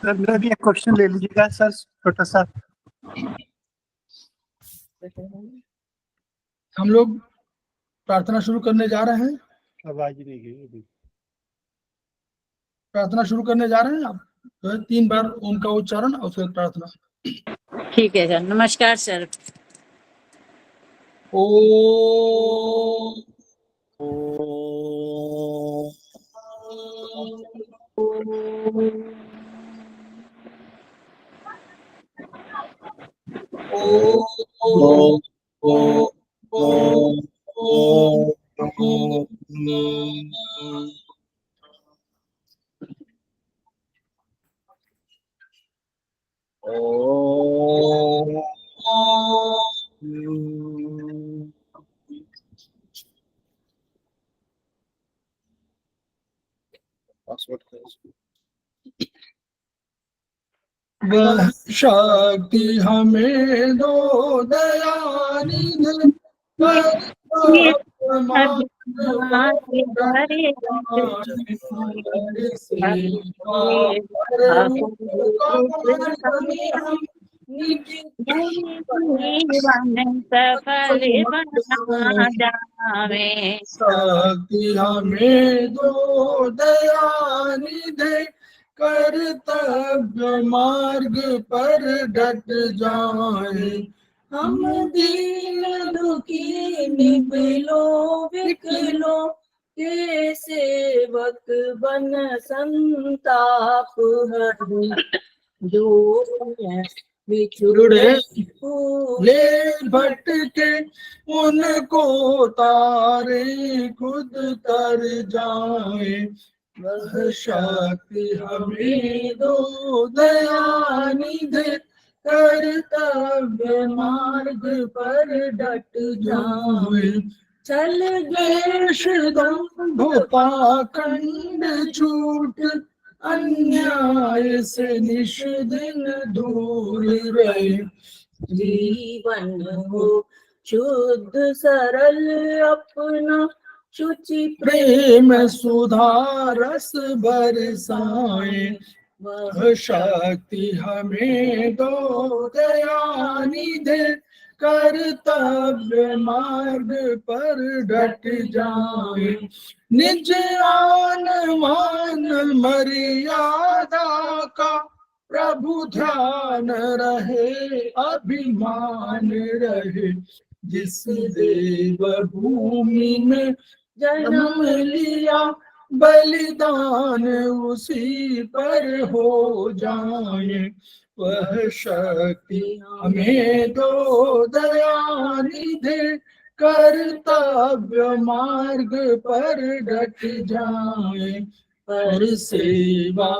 Sir मेरा भी एक क्वेश्चन ले लीजिएगा सर, छोटा सा। हम लोग प्रार्थना शुरू करने जा रहे हैं। आवाज नहीं गई अभी। प्रार्थना शुरू करने जा रहे हैं आप, तो 3 बार ओम का उच्चारण और फिर प्रार्थना। ठीक है सर। नमस्कार सर। ओ वह शक्ति हमें दो दयानिधि सफल बना जावे। शक्ति हमें दो दयानिधि कर्तव्य मार्ग पर डट जाए। हम दीन दुखी निबलो विकलो के सेवक बन संताप हरि। जो बिछुड़े ले भटके उनको तारे खुद कर जाए। वह शक्ति हमें दो दयानिधि कर्तव्य मार्ग पर डट जाए। चल देश दंभ पाखंड छूट अन्याय से निष्दिन दूर रहे। जीवन हो शुद्ध सरल अपना शुचि प्रेम सुधा रस बरसाए। वह शक्ति हमें दो दयानिधि कर्तव्य मार्ग पर डट जाए। निज आन मान मर्यादा का प्रभु ध्यान रहे अभिमान रहे। जिस देव भूमि में जन्म लिया बलिदान उसी पर हो जाए। वह शक्ति हमें दो दयानिधि कर्तव्य मार्ग पर डट जाए। पर सेवा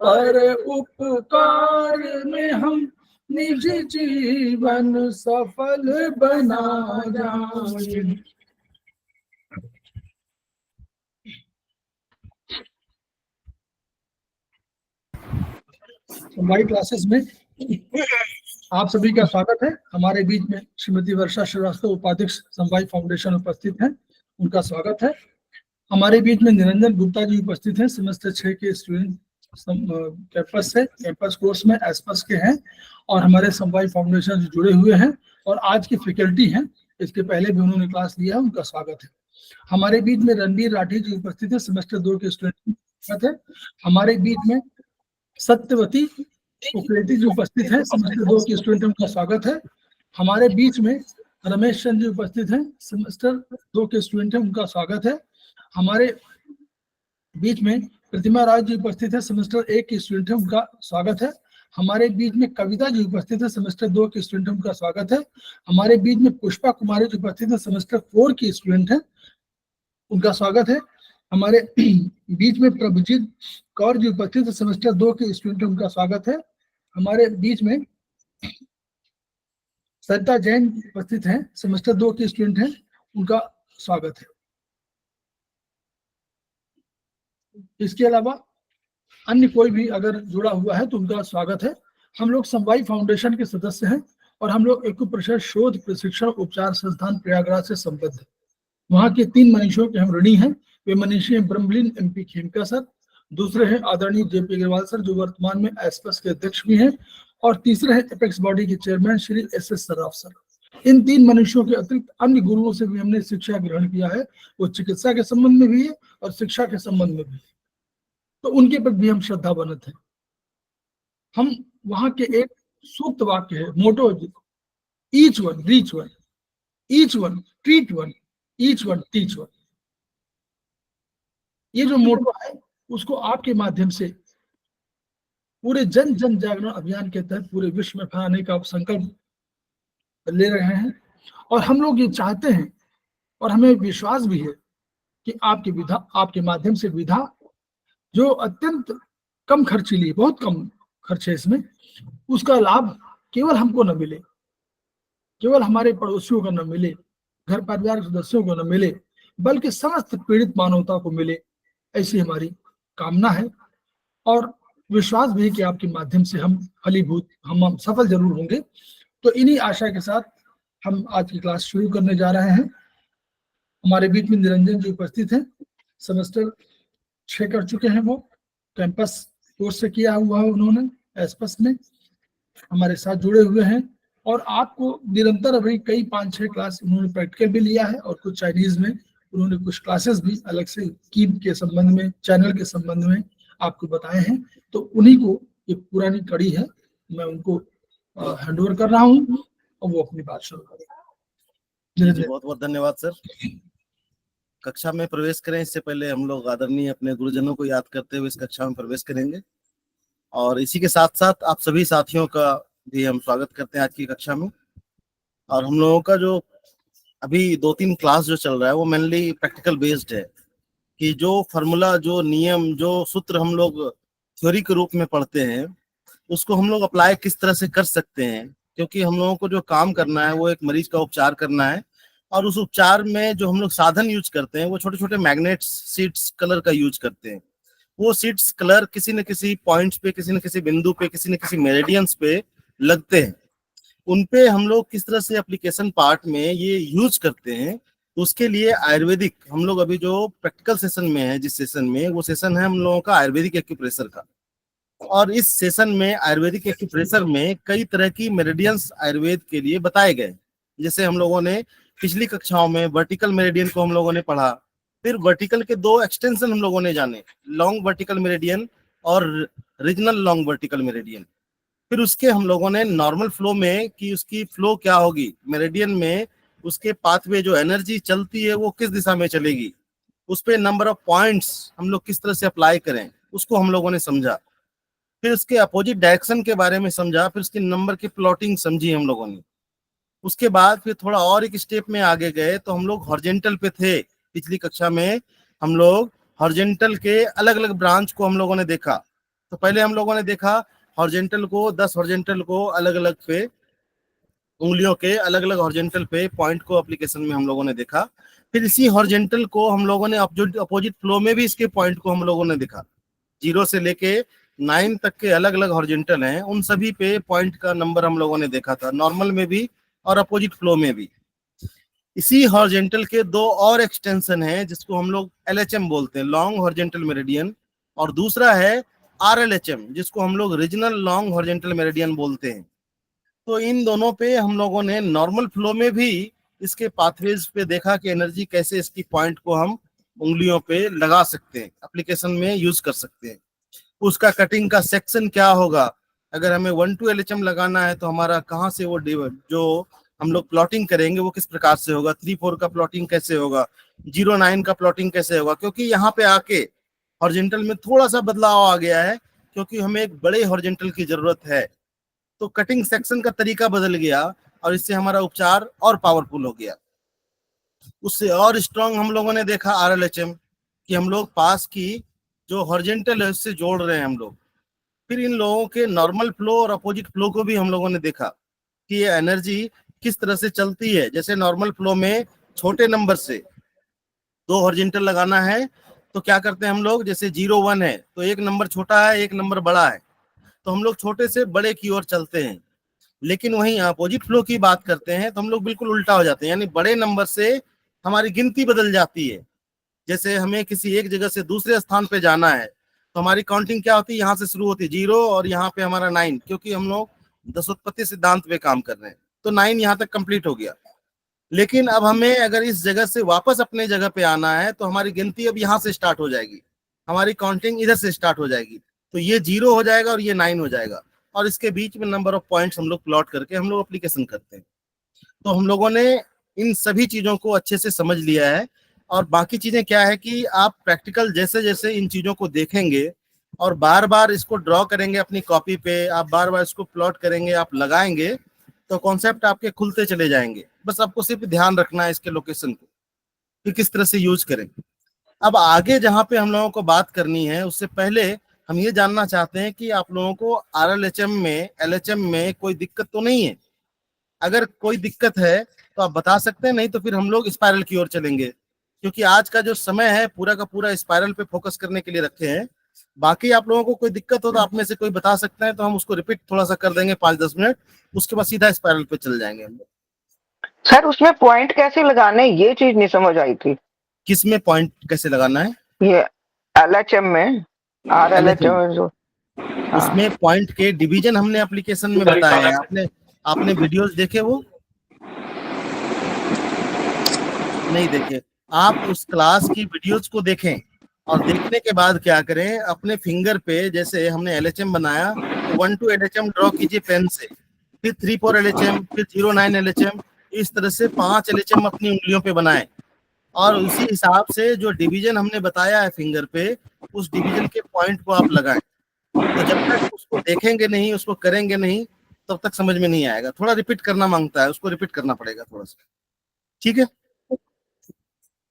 पर उपकार में हम निज जीवन सफल बना जाए। हमारी क्लासेस में आप सभी का स्वागत है। हमारे बीच में श्रीमती वर्षा श्रीवास्तव उपाध्यक्ष समवाय फाउंडेशन उपस्थित हैं, उनका स्वागत है। हमारे बीच में निरंजन गुप्ता जी उपस्थित हैं, सेमेस्टर 6 के स्टूडेंट कैंपस से, कैंपस कोर्स में एसपस के हैं और हमारे समवाय फाउंडेशन से जुड़े हुए हैं और आज की फैकल्टी हैं। इसके पहले भी उन्होंने क्लास लिया है, उनका स्वागत है। हमारे बीच में रणबीर राठी जी उपस्थित है, सेमेस्टर 2 के स्टूडेंट है। हमारे बीच में सत्यवती उपेटी जी उपस्थित हैं, सेमेस्टर 2 के स्टूडेंट, उनका स्वागत है। हमारे बीच में रमेश चंद्र जी उपस्थित हैं, सेमेस्टर 2 के स्टूडेंट हैं, उनका स्वागत है। हमारे बीच में प्रतिमा राज जी उपस्थित है, सेमेस्टर 1 के स्टूडेंट है, उनका स्वागत है। हमारे बीच में कविता जी उपस्थित है, सेमेस्टर 2 के स्टूडेंट है, उनका स्वागत है। हमारे बीच में पुष्पा कुमारी जी उपस्थित है, सेमेस्टर 4 की स्टूडेंट है, उनका स्वागत है। हमारे बीच में प्रभुजीत कौर जी उपस्थित है, सेमेस्टर 2 के स्टूडेंट है, उनका स्वागत है। हमारे बीच में सरिता जैन उपस्थित हैं, सेमेस्टर 2 के स्टूडेंट हैं, उनका स्वागत है। इसके अलावा अन्य कोई भी अगर जुड़ा हुआ है तो उनका स्वागत है। हम लोग समवाय फाउंडेशन के सदस्य हैं और हम लोग एक शोध प्रशिक्षण उपचार संस्थान प्रयागराज से संबद्ध है। वहाँ के 3 मनीषियों के हम ऋणी हैं। वे मनीषी हैं ब्रह्मलीन MP खेमका सर, दूसरे हैं आदरणीय जेपी अग्रवाल सर, जो वर्तमान में एस्पस के अध्यक्ष भी हैं, और तीसरे हैं एपेक्स बॉडी के chairman Shri S Sarraf sir. इन 3 मनुष्यों के अतिरिक्त अन्य गुरुओं से भी हमने शिक्षा ग्रहण किया है, वो चिकित्सा के संबंध में भी है और शिक्षा के संबंध में भी है, तो उनके प्रति भी हम श्रद्धा बनत है। हम वहां के एक सूक्त वाक्य है, motto, each one reach one, each one treat one, each one teach one. ये जो मोटो है उसको आपके माध्यम से पूरे जन जन जागरण अभियान के तहत पूरे विश्व में फैलाने का संकल्प ले रहे हैं। और हम लोग ये चाहते हैं और हमें विश्वास भी है कि आपके माध्यम से विधा जो अत्यंत कम खर्चीली, बहुत कम खर्च है इसमें, उसका लाभ केवल हमको न मिले, केवल हमारे पड़ोसियों को न मिले, घर परिवार के सदस्यों को न मिले, बल्कि समस्त पीड़ित मानवता को मिले, ऐसी हमारी कामना है। और विश्वास भी है कि आपके माध्यम से हम फलीभूत, हम सफल जरूर होंगे। तो इन्हीं आशा के साथ हम आज की क्लास शुरू करने जा रहे हैं। हमारे बीच में निरंजन जी उपस्थित हैं, सेमेस्टर 6 कर चुके हैं, वो कैंपस कोर्स से किया हुआ है उन्होंने एस्पस में, हमारे साथ जुड़े हुए हैं। और आपको निरंतर अभी कई 5-6 क्लास उन्होंने प्रैक्टिकल भी लिया है, और कुछ चाइनीज में उन्होंने कुछ क्लासेस भी अलग से कीप के संबंध में, चैनल के संबंध में आपको बताए हैं। तो उन्हीं को ये पुरानी कड़ी है, मैं उनको हैंड ओवर कर रहा हूँ और वो अपनी बात शुरू करें। बहुत बहुत धन्यवाद सर। कक्षा में प्रवेश करें इससे पहले हम लोग आदरणीय अपने गुरुजनों को याद करते हुए इस कक्षा में प्रवेश करेंगे, और इसी के साथ साथ आप सभी साथियों का भी हम स्वागत करते हैं आज की कक्षा में। और हम लोगों का जो अभी 2-3 क्लास जो चल रहा है वो मेनली प्रैक्टिकल बेस्ड है, कि जो फॉर्मूला, जो नियम, जो सूत्र हम लोग थ्योरी के रूप में पढ़ते हैं उसको हम लोग अप्लाई किस तरह से कर सकते हैं, क्योंकि हम लोगों को जो काम करना है वो एक मरीज का उपचार करना है। और उस उपचार में जो हम लोग साधन यूज करते हैं वो छोटे छोटे मैग्नेट्स, सीड्स, कलर का यूज करते हैं। वो सीड्स, कलर किसी न किसी पॉइंट्स पे, किसी न किसी बिंदु पे, किसी न किसी मेरिडियंस पे लगते हैं। उन पे हम लोग किस तरह से एप्लीकेशन पार्ट में ये यूज करते हैं, तो उसके लिए आयुर्वेदिक, हम लोग अभी जो प्रैक्टिकल सेशन में है, जिस सेशन में, वो सेशन है हम लोगों का आयुर्वेदिक एक्यूप्रेशर का। और इस सेशन में आयुर्वेदिक एक्यूप्रेशर में कई तरह की मेरिडियंस आयुर्वेद के लिए बताए गए। जैसे हम लोगों ने पिछली कक्षाओं में वर्टिकल मेरिडियन को हम लोगों ने पढ़ा, फिर वर्टिकल के 2 एक्सटेंशन हम लोगों ने जाने, लॉन्ग वर्टिकल मेरिडियन और रीजनल लॉन्ग वर्टिकल मेरिडियन। फिर उसके हम लोगों ने नॉर्मल फ्लो में कि उसकी फ्लो क्या होगी मेरिडियन में, उसके पाथवे जो एनर्जी चलती है वो किस दिशा में चलेगी, उस पे नंबर ऑफ पॉइंट्स हम लोग किस तरह से अप्लाई करें उसको हम लोगों ने समझा। फिर उसके अपोजिट डायरेक्शन के बारे में समझा, फिर उसके नंबर की प्लॉटिंग समझी हम लोगों ने। उसके बाद फिर थोड़ा और एक स्टेप में आगे गए तो हम लोग हॉरिजॉन्टल पे थे। पिछली कक्षा में हम लोग हॉरिजॉन्टल के अलग अलग ब्रांच को हम लोगों ने देखा। तो पहले हम लोगों ने देखा हॉरिजॉन्टल को, 10 हॉरिजॉन्टल को अलग अलग पे, उंगलियों के अलग अलग हॉरिजॉन्टल पे पॉइंट को एप्लीकेशन में हम लोगों ने देखा। फिर इसी हॉरिजॉन्टल को हम लोगों ने अपोजिट फ्लो में भी इसके पॉइंट को हम लोगों ने देखा। 0 से लेके 9 तक के अलग अलग हॉरिजॉन्टल हैं, उन सभी पे पॉइंट का नंबर हम लोगों ने देखा था, नॉर्मल में भी और अपोजिट फ्लो में भी। इसी हॉरिजॉन्टल के 2 और एक्सटेंशन हैं जिसको हम लोग LHM बोलते हैं, लॉन्ग हॉरिजॉन्टल मेरिडियन, और दूसरा है RLHM जिसको हम लोग रीजनल लॉन्ग हॉरिजॉन्टल मेरिडियन बोलते हैं। तो इन दोनों पे हम लोगों ने नॉर्मल फ्लो में भी इसके पाथवेज पे देखा कि एनर्जी कैसे इसकी पॉइंट को हम उंगलियों पे लगा सकते हैं, एप्लीकेशन में यूज कर सकते हैं। उसका कटिंग का सेक्शन क्या होगा, अगर हमें 1-2 LHM लगाना है तो हमारा कहाँ से वो जो हम लोग प्लॉटिंग करेंगे वो किस प्रकार से होगा, 3-4 का प्लॉटिंग कैसे होगा, 0-9 का प्लॉटिंग कैसे होगा। क्योंकि यहाँ पे आके हॉरिजॉन्टल में थोड़ा सा बदलाव आ गया है, क्योंकि हमें एक बड़े हॉरिजॉन्टल की जरूरत है, तो कटिंग सेक्शन का तरीका बदल गया और इससे हमारा उपचार और पावरफुल हो गया। उससे और स्ट्रांग हम लोगों ने देखा RLHM कि हम लोग पास की जो हॉरिजॉन्टल है उससे जोड़ रहे हैं हम लोग। फिर इन लोगों के नॉर्मल फ्लो और अपोजिट फ्लो को भी हम लोगों ने देखा कि ये एनर्जी किस तरह से चलती है। जैसे नॉर्मल फ्लो में छोटे नंबर से 2 हॉरिजॉन्टल लगाना है तो क्या करते हैं हम लोग, जैसे 0-1 है तो एक नंबर छोटा है, एक नंबर बड़ा है, तो हम लोग छोटे से बड़े की ओर चलते हैं। लेकिन वहीं अपोजिट फ्लो की बात करते हैं तो हम लोग बिल्कुल उल्टा हो जाते हैं, यानी बड़े नंबर से हमारी गिनती बदल जाती है। जैसे हमें किसी एक जगह से दूसरे स्थान पे जाना है तो हमारी काउंटिंग क्या होती है, यहाँ से शुरू होती है 0 और यहाँ पे हमारा 9, क्योंकि हम लोग दशोत्पत्ति सिद्धांत पे काम कर रहे हैं, तो 9 यहाँ तक कंप्लीट हो गया। लेकिन अब हमें अगर इस जगह से वापस अपने जगह पे आना है तो हमारी गिनती अब यहाँ से स्टार्ट हो जाएगी, हमारी काउंटिंग इधर से स्टार्ट हो जाएगी। तो ये 0 हो जाएगा और ये 9 हो जाएगा, और इसके बीच में नंबर ऑफ पॉइंट्स हम लोग प्लॉट करके हम लोग एप्लीकेशन करते हैं। तो हम लोगों ने इन सभी चीजों को अच्छे से समझ लिया है। और बाकी चीजें क्या है कि आप प्रैक्टिकल जैसे जैसे इन चीजों को देखेंगे और बार बार इसको ड्रॉ करेंगे अपनी कॉपी पे, आप बार बार इसको प्लॉट करेंगे, आप लगाएंगे, तो कॉन्सेप्ट आपके खुलते चले जाएंगे। बस आपको सिर्फ ध्यान रखना है इसके लोकेशन को कि किस तरह से यूज करें। अब आगे जहाँ पे हम लोगों को बात करनी है, उससे पहले हम ये जानना चाहते हैं कि आप लोगों को RLHM में, LHM में कोई दिक्कत तो नहीं है? अगर कोई दिक्कत है तो आप बता सकते हैं, नहीं तो फिर हम लोग स्पाइरल की ओर चलेंगे, क्योंकि आज का जो समय है पूरा का पूरा स्पाइरल पे फोकस करने के लिए रखे हैं। बाकी आप लोगों को कोई दिक्कत हो तो आप में से कोई बता सकते हैं, तो हम उसको रिपीट थोड़ा सा कर देंगे 5-10 मिनट, उसके बाद सीधा स्पाइरल पे चल जाएंगे हम लोग। सर उसमें पॉइंट कैसे लगाने, ये चीज नहीं समझ आई थी। किस में पॉइंट कैसे लगाना है? ये LHM में, RLHM जो उसमें पॉइंट के डिवीजन हमने एप्लीकेशन में बताए हैं। आपने वीडियोस देखे? वो नहीं देखे? आप उस क्लास की वीडियोस को देखें और देखने के बाद क्या करें, अपने फिंगर पे जैसे हमने LHM बनाया, 1 to LHM ड्रॉ कीजिए पेन से, फिर 3-4 LHM, फिर 0-9 LHM, इस तरह से 5 LHM अपनी उंगलियों पे बनाएं, और उसी हिसाब से जो डिवीजन हमने बताया है फिंगर पे, उस डिवीजन के पॉइंट को आप लगाएं। तो जब तक उसको देखेंगे नहीं, उसको करेंगे नहीं, तब तक समझ में नहीं आएगा। थोड़ा रिपीट करना मांगता है, उसको रिपीट करना पड़ेगा थोड़ा सा, ठीक है?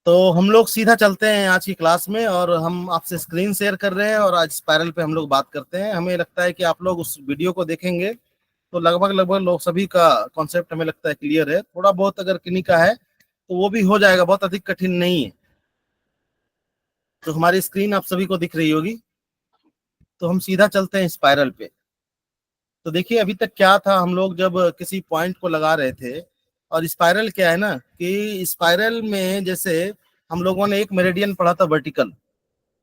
तो हम लोग सीधा चलते हैं आज की क्लास में, और हम आपसे स्क्रीन शेयर कर रहे हैं और आज स्पाइरल पे हम लोग बात करते हैं। हमें लगता है कि आप लोग उस वीडियो को देखेंगे तो लगभग लोग सभी का कॉन्सेप्ट हमें लगता है क्लियर है। थोड़ा बहुत अगर किन्हीं का है तो वो भी हो जाएगा, बहुत अधिक कठिन नहीं है। तो हमारी स्क्रीन आप सभी को दिख रही होगी, तो हम सीधा चलते हैं स्पाइरल पे। तो देखिए अभी तक क्या था, हम लोग जब किसी पॉइंट को लगा रहे थे, और स्पाइरल क्या है ना कि स्पाइरल में जैसे हम लोगों ने एक मेरिडियन पढ़ा था वर्टिकल,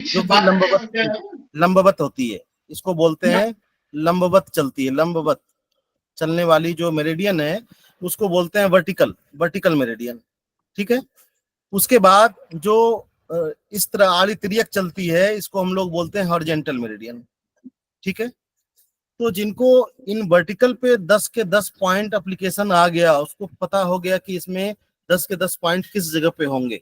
जो कि लंबवत होती है, इसको बोलते हैं लंबवत चलती है, लंबवत चलने वाली जो मेरिडियन है उसको बोलते हैं वर्टिकल मेरिडियन, ठीक है? उसके बाद जो इस तरह आड़ी तिर्यक चलती है, इसको हम लोग बोलते हैं हॉरिजॉन्टल मेरिडियन, ठीक है? तो जिनको इन वर्टिकल पे 10 के 10 पॉइंट एप्लीकेशन आ गया, उसको पता हो गया कि इसमें 10 के 10 पॉइंट किस जगह पे होंगे।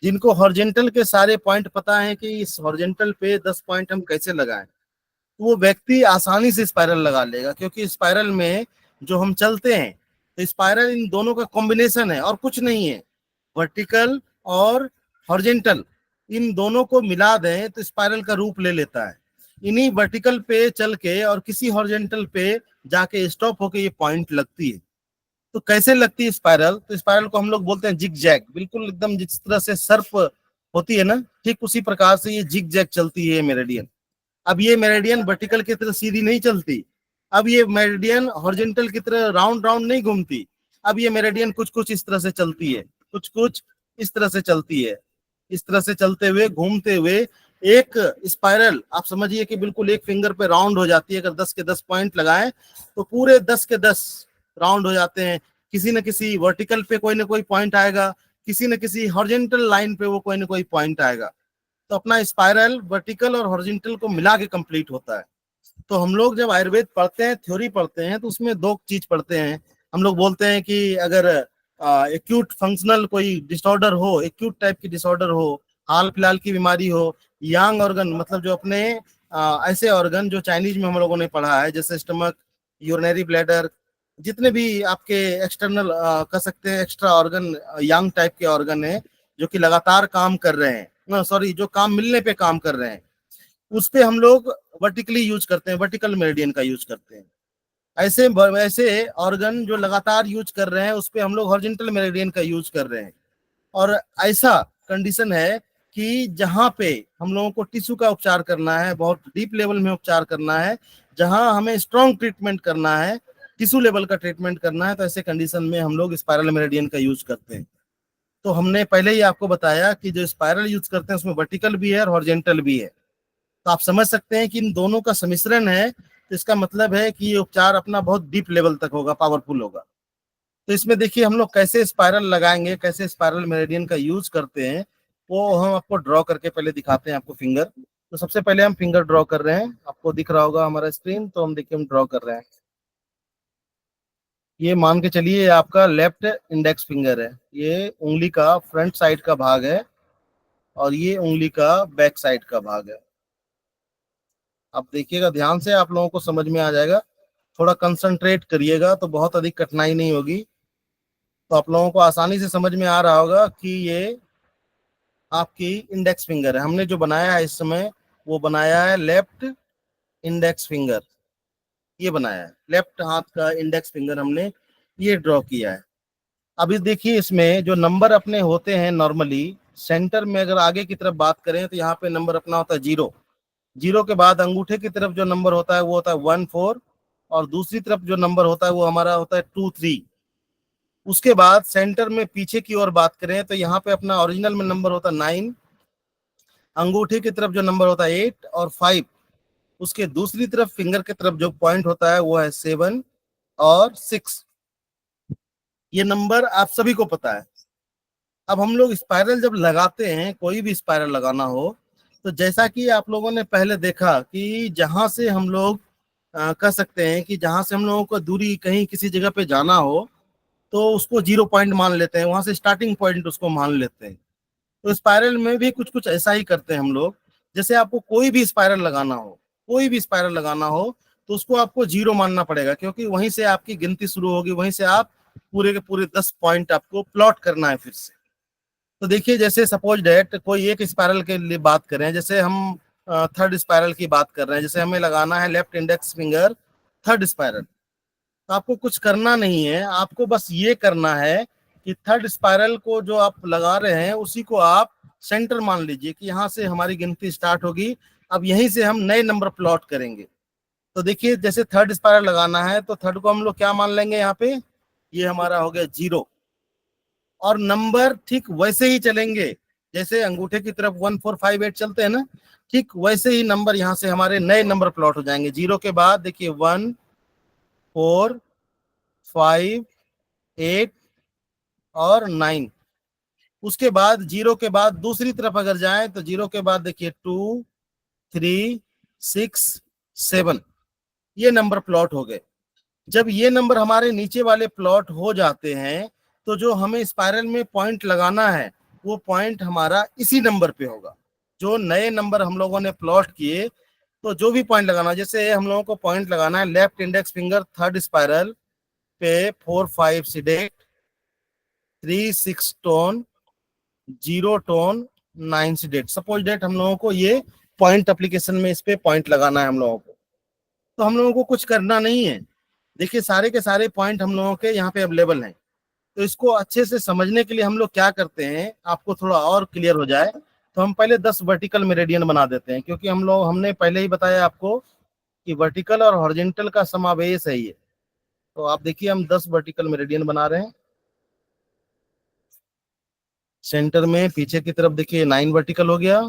जिनको हॉरिजॉन्टल के सारे पॉइंट पता है कि इस हॉरिजॉन्टल पे 10 पॉइंट हम कैसे लगाएं, तो वो व्यक्ति आसानी से स्पाइरल लगा लेगा, क्योंकि स्पाइरल में जो हम चलते हैं तो स्पाइरल इन दोनों का कॉम्बिनेशन है और कुछ नहीं है। वर्टिकल और हॉरिजॉन्टल इन दोनों को मिला दें तो स्पाइरल का रूप ले लेता है। इन्हीं वर्टिकल पे चल के और किसी हॉरिजॉन्टल पे जाके स्टॉप होके ये पॉइंट लगती है। तो कैसे लगती है स्पाइरल? तो स्पाइरल को हम लोग बोलते हैं जिग जैग, बिल्कुल एकदम जिस तरह से सर्प होती है ना, ठीक उसी प्रकार से ये जिग जैग चलती है मेरिडियन। अब ये मेरिडियन वर्टिकल की तरह सीधी नहीं चलती, अब ये मेरिडियन हॉरिजॉन्टल की तरह राउंड राउंड नहीं घूमती, अब ये मेरिडियन कुछ कुछ इस तरह से चलती है, कुछ कुछ इस तरह से चलती है। इस तरह से चलते हुए, घूमते हुए एक स्पाइरल आप समझिए कि बिल्कुल एक फिंगर पे राउंड हो जाती है। अगर 10 के 10 पॉइंट लगाएं तो पूरे 10 के 10 राउंड हो जाते हैं। किसी न किसी वर्टिकल पे कोई ना कोई पॉइंट आएगा, किसी न किसी हॉरिजॉन्टल लाइन पे वो कोई ना कोई पॉइंट आएगा। तो अपना स्पाइरल वर्टिकल और हॉरिजॉन्टल को मिला के कंप्लीट होता है। तो हम लोग जब आयुर्वेद पढ़ते हैं, थ्योरी पढ़ते हैं, तो उसमें दो चीज पढ़ते हैं। हम लोग बोलते हैं कि अगर एक्यूट फंक्शनल कोई डिसऑर्डर हो, एक्यूट टाइप की डिसऑर्डर हो, हाल फिलहाल की बीमारी हो, यांग ऑर्गन मतलब जो अपने ऐसे ऑर्गन जो चाइनीज में हम लोगों ने पढ़ा है, जैसे स्टमक, यूरिनरी ब्लैडर, जितने भी आपके एक्सटर्नल कह सकते हैं एक्स्ट्रा ऑर्गन, यांग टाइप के ऑर्गन है जो कि लगातार काम कर रहे हैं, सॉरी जो काम मिलने पे काम कर रहे हैं, उस पे हम लोग वर्टिकली यूज करते हैं, वर्टिकल मेरिडियन का यूज करते हैं। ऐसे ऑर्गन जो लगातार यूज कर रहे हैं उस पे हम लोग हॉरिजॉन्टल मेरिडियन का यूज कर रहे हैं। और ऐसा कंडीशन है कि जहां पे हम लोगों को टिश्यू का उपचार करना है, बहुत डीप लेवल में उपचार करना है, जहां हमें स्ट्रॉन्ग ट्रीटमेंट करना है, टिश्यू लेवल का ट्रीटमेंट करना है, तो ऐसे कंडीशन में हम लोग स्पाइरल मेरिडियन का यूज करते हैं। तो हमने पहले ही आपको बताया कि जो स्पाइरल यूज करते हैं उसमें वर्टिकल भी है और हॉरिजॉन्टल भी है। तो आप समझ सकते हैं कि इन दोनों का सम्मिश्रण है, तो इसका मतलब है कि ये उपचार अपना बहुत डीप लेवल तक होगा, पावरफुल होगा। तो इसमें देखिए हम लोग कैसे स्पाइरल लगाएंगे, कैसे स्पाइरल मेरिडियन का यूज करते हैं, वो हम आपको ड्रॉ करके पहले दिखाते हैं आपको फिंगर। तो सबसे पहले हम फिंगर ड्रॉ कर रहे हैं, आपको दिख रहा होगा हमारा स्क्रीन, तो हम देखिए हम ड्रॉ कर रहे हैं। ये मान के चलिए आपका लेफ्ट इंडेक्स फिंगर है, ये उंगली का फ्रंट साइड का भाग है और ये उंगली का बैक साइड का भाग है। आप देखिएगा ध्यान से, आप लोगों को समझ में आ जाएगा। थोड़ा कंसंट्रेट करिएगा तो बहुत अधिक कठिनाई नहीं होगी, तो आप लोगों को आसानी से समझ में आ रहा होगा कि ये आपकी इंडेक्स फिंगर है। हमने जो बनाया है इस समय वो बनाया है लेफ्ट इंडेक्स फिंगर, ये बनाया है लेफ्ट हाथ का इंडेक्स फिंगर, हमने ये ड्रॉ किया है। अभी देखिए इसमें जो नंबर अपने होते हैं नॉर्मली सेंटर में, अगर आगे की तरफ बात करें तो यहाँ पे नंबर अपना होता है 0। 0 के बाद अंगूठे की तरफ जो नंबर होता है वो होता है 1 4, और दूसरी तरफ जो नंबर होता है वो हमारा होता है 2 3। उसके बाद सेंटर में पीछे की ओर बात करें तो यहाँ पे अपना ओरिजिनल में नंबर होता है 9, अंगूठे की तरफ जो नंबर होता है 8 और 5, उसके दूसरी तरफ फिंगर की तरफ जो पॉइंट होता है वो है 7 और 6। ये नंबर आप सभी को पता है। अब हम लोग स्पाइरल जब लगाते हैं, कोई भी स्पाइरल लगाना हो, तो जैसा कि आप लोगों ने पहले देखा कि जहां से हम लोग कह सकते हैं कि जहां से हम लोगों को दूरी कहीं किसी जगह पे जाना हो तो उसको 0 पॉइंट मान लेते हैं, वहां से स्टार्टिंग पॉइंट उसको मान लेते हैं। तो स्पाइरल में भी कुछ कुछ ऐसा ही करते हैं हम लोग। जैसे आपको कोई भी स्पाइरल लगाना हो, कोई भी स्पाइरल लगाना हो तो उसको आपको 0 मानना पड़ेगा, क्योंकि वहीं से आपकी गिनती शुरू होगी, वहीं से आप पूरे के पूरे 10 पॉइंट आपको प्लॉट करना है फिर से। तो देखिए जैसे सपोज डेट कोई एक स्पाइरल के लिए बात करें, जैसे हम थर्ड स्पाइरल की बात कर रहे हैं, जैसे हमें लगाना है left index finger third spiral, तो आपको कुछ करना नहीं है, आपको बस ये करना है कि थर्ड स्पाइरल को जो आप लगा रहे हैं उसी को आप सेंटर मान लीजिए कि यहाँ से हमारी गिनती स्टार्ट होगी। अब यहीं से हम नए नंबर प्लॉट करेंगे। तो देखिए जैसे थर्ड स्पाइरल लगाना है तो थर्ड को हम लोग क्या मान लेंगे, यहाँ पे ये हमारा हो गया 0, और नंबर ठीक वैसे ही चलेंगे जैसे अंगूठे की तरफ 1 4 5 8 चलते हैं ना, ठीक वैसे ही नंबर यहाँ से हमारे नए नंबर प्लॉट हो जाएंगे। 0 के बाद देखिए 1 4 5 8 और 9। उसके बाद 0 के बाद दूसरी तरफ अगर जाएं तो 0 के बाद देखिए 2 3 6 7, ये नंबर प्लॉट हो गए। जब ये नंबर हमारे नीचे वाले प्लॉट हो जाते हैं तो जो हमें स्पाइरल में पॉइंट लगाना है वो पॉइंट हमारा इसी नंबर पे होगा। जो नए नंबर हम लोगों ने प्लॉट किए, तो जो भी पॉइंट लगाना, जैसे हम लोगों को पॉइंट लगाना है left index finger third spiral पे 4 5 सिडेट 3 6 टोन 0 टोन 9 सिडेट, सपोज डेट हम लोगों को ये पॉइंट एप्लीकेशन में इस पे पॉइंट लगाना है हम लोगों को। तो हम लोगों को कुछ करना नहीं है, देखिए सारे के सारे पॉइंट हम लोगों के यहाँ पे अवेलेबल हैं। तो इसको अच्छे से समझने के लिए हम लोग क्या करते हैं, आपको थोड़ा और क्लियर हो जाए तो हम पहले 10 वर्टिकल मेरिडियन बना देते हैं, क्योंकि हमने पहले ही बताया आपको कि वर्टिकल और हॉरिजॉन्टल का समावेश है ये। तो आप देखिए हम 10 वर्टिकल मेरिडियन बना रहे हैं। सेंटर में पीछे की तरफ देखिए 9 वर्टिकल हो गया,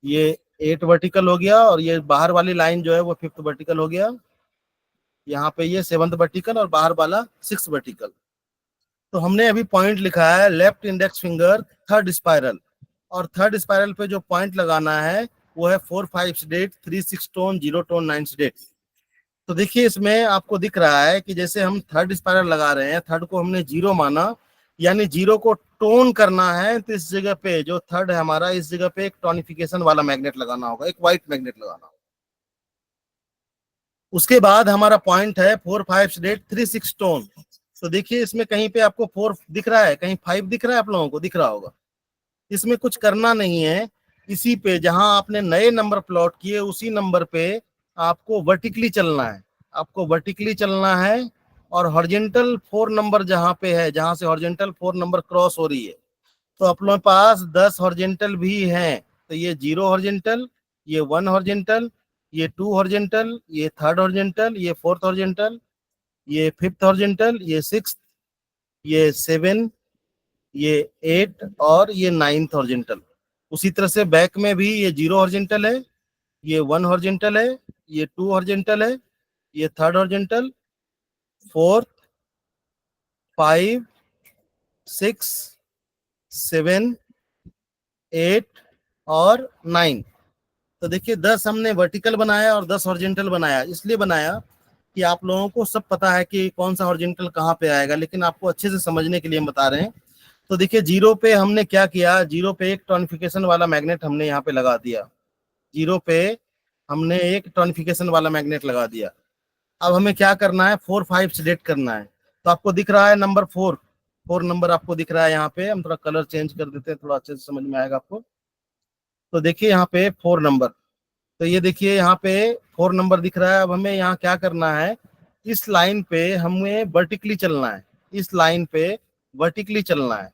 ये 8 वर्टिकल हो गया, और ये बाहर वाली लाइन जो है वो 5th वर्टिकल हो गया। यहाँ पे ये 7th वर्टिकल और बाहर वाला 6th वर्टिकल। तो हमने अभी पॉइंट लिखा है left index finger third spiral, और थर्ड स्पाइरल पे जो पॉइंट लगाना है वो है 4 5 सिडेट 3 6 टोन 0 टोन 9 सिडेट। तो देखिए इसमें आपको दिख रहा है कि जैसे हम थर्ड स्पाइरल लगा रहे हैं, थर्ड को हमने 0 माना, यानी 0 को टोन करना है, तो इस जगह पे जो थर्ड है हमारा, इस जगह पे एक टोनिफिकेशन वाला मैग्नेट लगाना होगा, एक व्हाइट मैग्नेट लगाना होगा। उसके बाद हमारा पॉइंट है 4 5 सिडेट 3 6 टोन। तो देखिए इसमें कहीं पे आपको 4 दिख रहा है, कहीं 5 दिख रहा है, आप लोगों को दिख रहा होगा। इसमें कुछ करना नहीं है, इसी पे जहां आपने नए नंबर प्लॉट किए उसी नंबर पे आपको वर्टिकली चलना है, आपको वर्टिकली चलना है। और हॉरिजॉन्टल 4 नंबर जहां पे है, जहां से हॉरिजॉन्टल 4 नंबर क्रॉस हो रही है, तो अपने पास 10 हॉरिजॉन्टल भी हैं। तो ये 0 हॉरिजॉन्टल, ये 1 हॉरिजॉन्टल, ये 2 हॉरिजॉन्टल, ये 3rd हॉरिजॉन्टल, ये 4th हॉरिजॉन्टल, ये 5th हॉरिजॉन्टल, ये 6th, ये 7, ये 8 और ये 9th हॉरिजॉन्टल। उसी तरह से बैक में भी ये 0 हॉरिजॉन्टल है, ये 1 हॉरिजॉन्टल है, ये 2 हॉरिजॉन्टल है, ये 3rd हॉरिजॉन्टल, 4th, 5, 6, 7, 8 और 9। तो देखिए 10 हमने वर्टिकल बनाया और 10 हॉरिजॉन्टल बनाया। इसलिए बनाया कि आप लोगों को सब पता है कि कौन सा हॉरिजॉन्टल कहाँ पे आएगा, लेकिन आपको अच्छे से समझने के लिए हम बता रहे हैं। तो देखिए 0 पे हमने क्या किया, 0 पे एक टॉनिफिकेशन वाला मैग्नेट हमने यहाँ पे लगा दिया। 0 पे हमने एक टॉनिफिकेशन वाला मैग्नेट लगा दिया। अब हमें क्या करना है, 4, 5 सिलेक्ट करना है। तो आपको दिख रहा है नंबर 4 नंबर आपको दिख रहा है यहाँ पे। हम थोड़ा कलर चेंज कर देते हैं, थोड़ा अच्छे से समझ में आएगा आपको। तो देखिए यहाँ पे 4 नंबर, तो ये देखिए यहाँ पे 4 नंबर दिख रहा है। अब हमें यहाँ क्या करना है, इस लाइन पे हमें वर्टिकली चलना है, इस लाइन पे वर्टिकली चलना है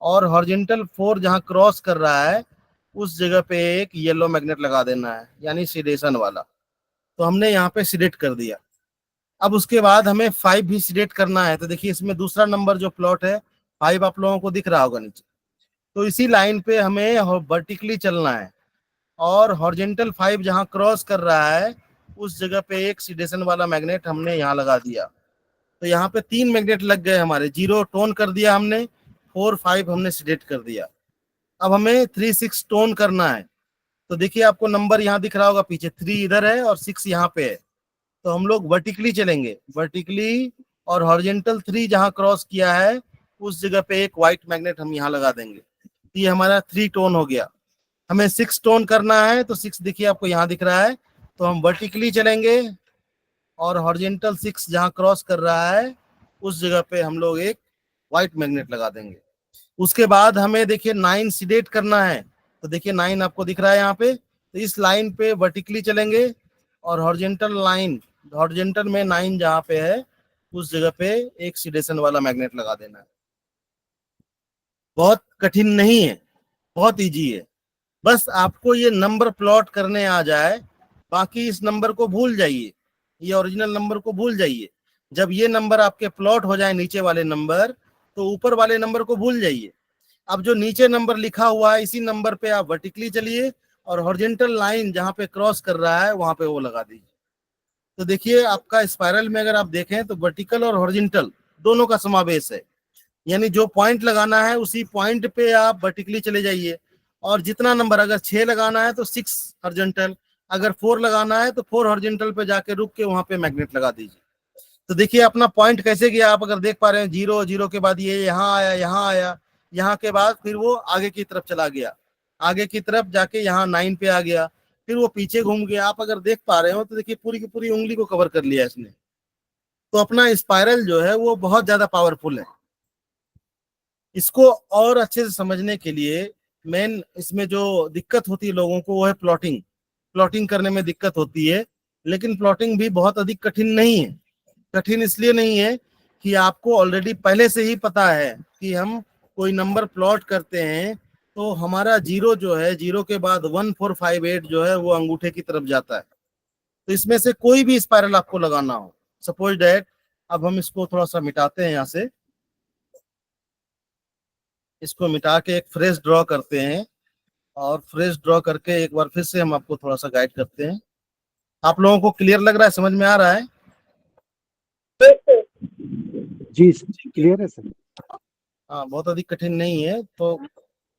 और हॉरिजॉन्टल 4 जहाँ क्रॉस कर रहा है उस जगह पे एक येलो मैग्नेट लगा देना है, यानी सिलेक्शन वाला। तो हमने यहाँ पे सिलेक्ट कर दिया। अब उसके बाद हमें 5 भी सिलेक्ट करना है। तो देखिए इसमें दूसरा नंबर जो प्लॉट है 5 आप लोगों को दिख रहा होगा नीचे। तो इसी लाइन पे हमें वर्टिकली चलना है और हॉरिजॉन्टल 5 जहां क्रॉस कर रहा है उस जगह पे एक सिलेक्शन वाला मैग्नेट हमने यहाँ लगा दिया। तो यहाँ पे 3 मैग्नेट लग गए हमारे। 0 टोन कर दिया हमने, 4, 5 हमने सिलेक्ट कर दिया। अब हमें 3, 6 टोन करना है। तो देखिए आपको नंबर यहाँ दिख रहा होगा पीछे, 3 इधर है और 6 यहाँ पे है। तो हम लोग वर्टिकली चलेंगे, वर्टिकली, और हॉरिजॉन्टल 3 जहां क्रॉस किया है उस जगह पे एक व्हाइट मैग्नेट हम यहाँ लगा देंगे। तो ये हमारा 3 टोन हो गया। हमें 6 टोन करना है, तो 6 देखिए आपको यहाँ दिख रहा है। तो हम वर्टिकली चलेंगे और हॉरिजॉन्टल 6 जहां क्रॉस कर रहा है उस जगह पे हम लोग एक व्हाइट मैग्नेट लगा देंगे। उसके बाद हमें देखिए 9 सिलेक्ट करना है। तो देखिए 9 आपको दिख रहा है यहाँ पे। तो इस लाइन पे वर्टिकली चलेंगे और हॉरिजॉन्टल लाइन, हॉरिजॉन्टल में 9 जहां पे है उस जगह पे एक सिलेक्शन वाला मैग्नेट लगा देना है। बहुत कठिन नहीं है, बहुत इजी है। बस आपको ये नंबर प्लॉट करने आ जाए, बाकी इस नंबर को भूल जाइए, ये ओरिजिनल नंबर को भूल जाइए। जब ये नंबर आपके प्लॉट हो जाए नीचे वाले नंबर, तो ऊपर वाले नंबर को भूल जाइए। अब जो नीचे नंबर लिखा हुआ है इसी नंबर पे आप वर्टिकली चलिए और हॉरिजॉन्टल लाइन जहां पे क्रॉस कर रहा है वहां पे वो लगा दीजिए। तो देखिए आपका स्पाइरल में अगर आप देखें तो वर्टिकल और हॉरिजॉन्टल दोनों का समावेश है। यानी जो पॉइंट लगाना है उसी पॉइंट पे आप वर्टिकली चले जाइए। और जितना नंबर, अगर 6 लगाना है तो 6 हॉरिजॉन्टल, अगर 4 लगाना है तो 4 हॉरिजॉन्टल पे जाके रुक के वहां पे मैग्नेट लगा दीजिए। तो देखिए अपना पॉइंट कैसे गया, आप अगर देख पा रहे हैं 0, 0 के बाद ये यहाँ आया, यहाँ आया, यहाँ के बाद फिर वो आगे की तरफ चला गया, आगे की तरफ जाके यहाँ 9 पे आ गया, फिर वो पीछे घूम गया। आप अगर देख पा रहे हो तो देखिए पूरी की पूरी उंगली को कवर कर लिया इसने। तो अपना स्पाइरल जो है वो बहुत ज्यादा पावरफुल है। इसको और अच्छे से समझने के लिए मेन इसमें जो दिक्कत होती है लोगों को वो है प्लॉटिंग। प्लॉटिंग करने में दिक्कत होती है, लेकिन प्लॉटिंग भी बहुत अधिक कठिन नहीं है। कठिन इसलिए नहीं है कि आपको ऑलरेडी पहले से ही पता है कि हम कोई नंबर प्लॉट करते हैं तो हमारा 0 जो है, 0 के बाद 1, 4, 5, 8 जो है वो अंगूठे की तरफ जाता है। तो इसमें से कोई भी स्पाइरल आपको लगाना हो, सपोज डैट, अब हम इसको थोड़ा सा मिटाते हैं यहाँ से, इसको मिटा के एक फ्रेश ड्रॉ करते हैं और फ्रेश ड्रॉ करके एक बार फिर से हम आपको थोड़ा सा गाइड करते हैं। आप लोगों को क्लियर लग रहा है, समझ में आ रहा है? जी क्लियर है सर। हाँ, बहुत अधिक कठिन नहीं है, तो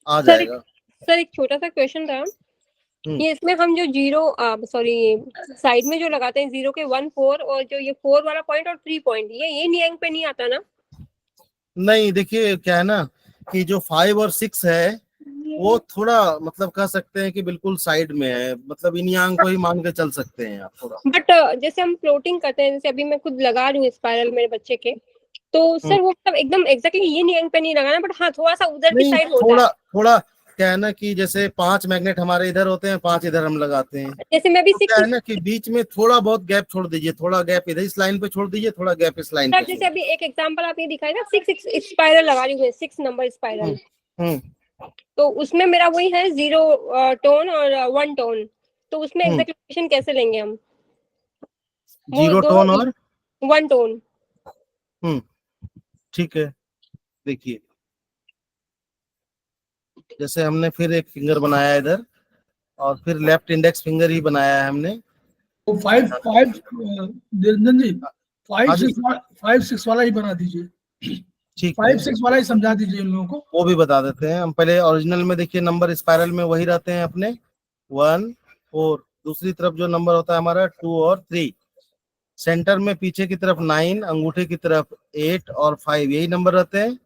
आ सर जाएगा। सर एक छोटा सा क्वेश्चन था। हम्म। ये इसमें हम जो 0 सॉरी साइड में जो लगाते हैं 0 के 1, 4 और जो ये 4 वाला पॉइंट और 3 पॉइंट, ये नियंग पे नहीं आता ना? नहीं, देखिए क्या है ना कि जो 5 और 6 है वो थोड़ा मतलब कह सकते हैं कि बिल्कुल साइड में है, मतलब इन यांग को ही मान के चल सकते हैं आप थोड़ा। बट जैसे हम प्लॉटिंग करते हैं, जैसे अभी मैं खुद लगा रही हूँ स्पाइरल मेरे बच्चे के, तो सर वो मतलब एकदम एग्जैक्टली ये नियंग पे नहीं लगाना, बट हाँ थोड़ा सा उधर की नहीं, साइड होता थोड़ा है। थोड़ा क्या है ना कि जैसे 5 मैग्नेट हमारे इधर होते हैं, 5 इधर हम लगाते हैं। जैसे मैं भी तो क्या है 6, ना कि बीच में थोड़ा बहुत गैप छोड़ दीजिए, थोड़ा गैप इधर इस लाइन पे छोड़ दीजिए, थोड़ा गैप इस लाइन पे जैसे अभी एक एग्जांपल आप ये दिखाए ना, 6 स्पाइरल लगा रही हूँ, 6 नंबर स्पाइरल, हम्म तो उसमें मेरा वही है 0 टोन और 1 टोन, तो उसमें हम्म। एग्जीक्यूशन कैसे लेंगे हम? वो 0 टोन और 1 टोन। ठीक है। देखिए जैसे हमने फिर एक फिंगर बनाया इधर, और फिर लेफ्ट इंडेक्स फिंगर ही बनाया है हमने। तो निरंजन जी हाँ जी। 5 6 वाला ही बना दीजिए, ठीक है, 5 6 वाला ही समझा दीजिए इन लोगों को। वो भी बता देते हैं हम। पहले ओरिजिनल में देखिए नंबर स्पाइरल में वही रहते हैं अपने 1 4, दूसरी तरफ जो नंबर होता है हमारा 2 और 3, सेंटर में पीछे की तरफ 9, अंगूठे की तरफ 8 और 5, यही नंबर रहते हैं।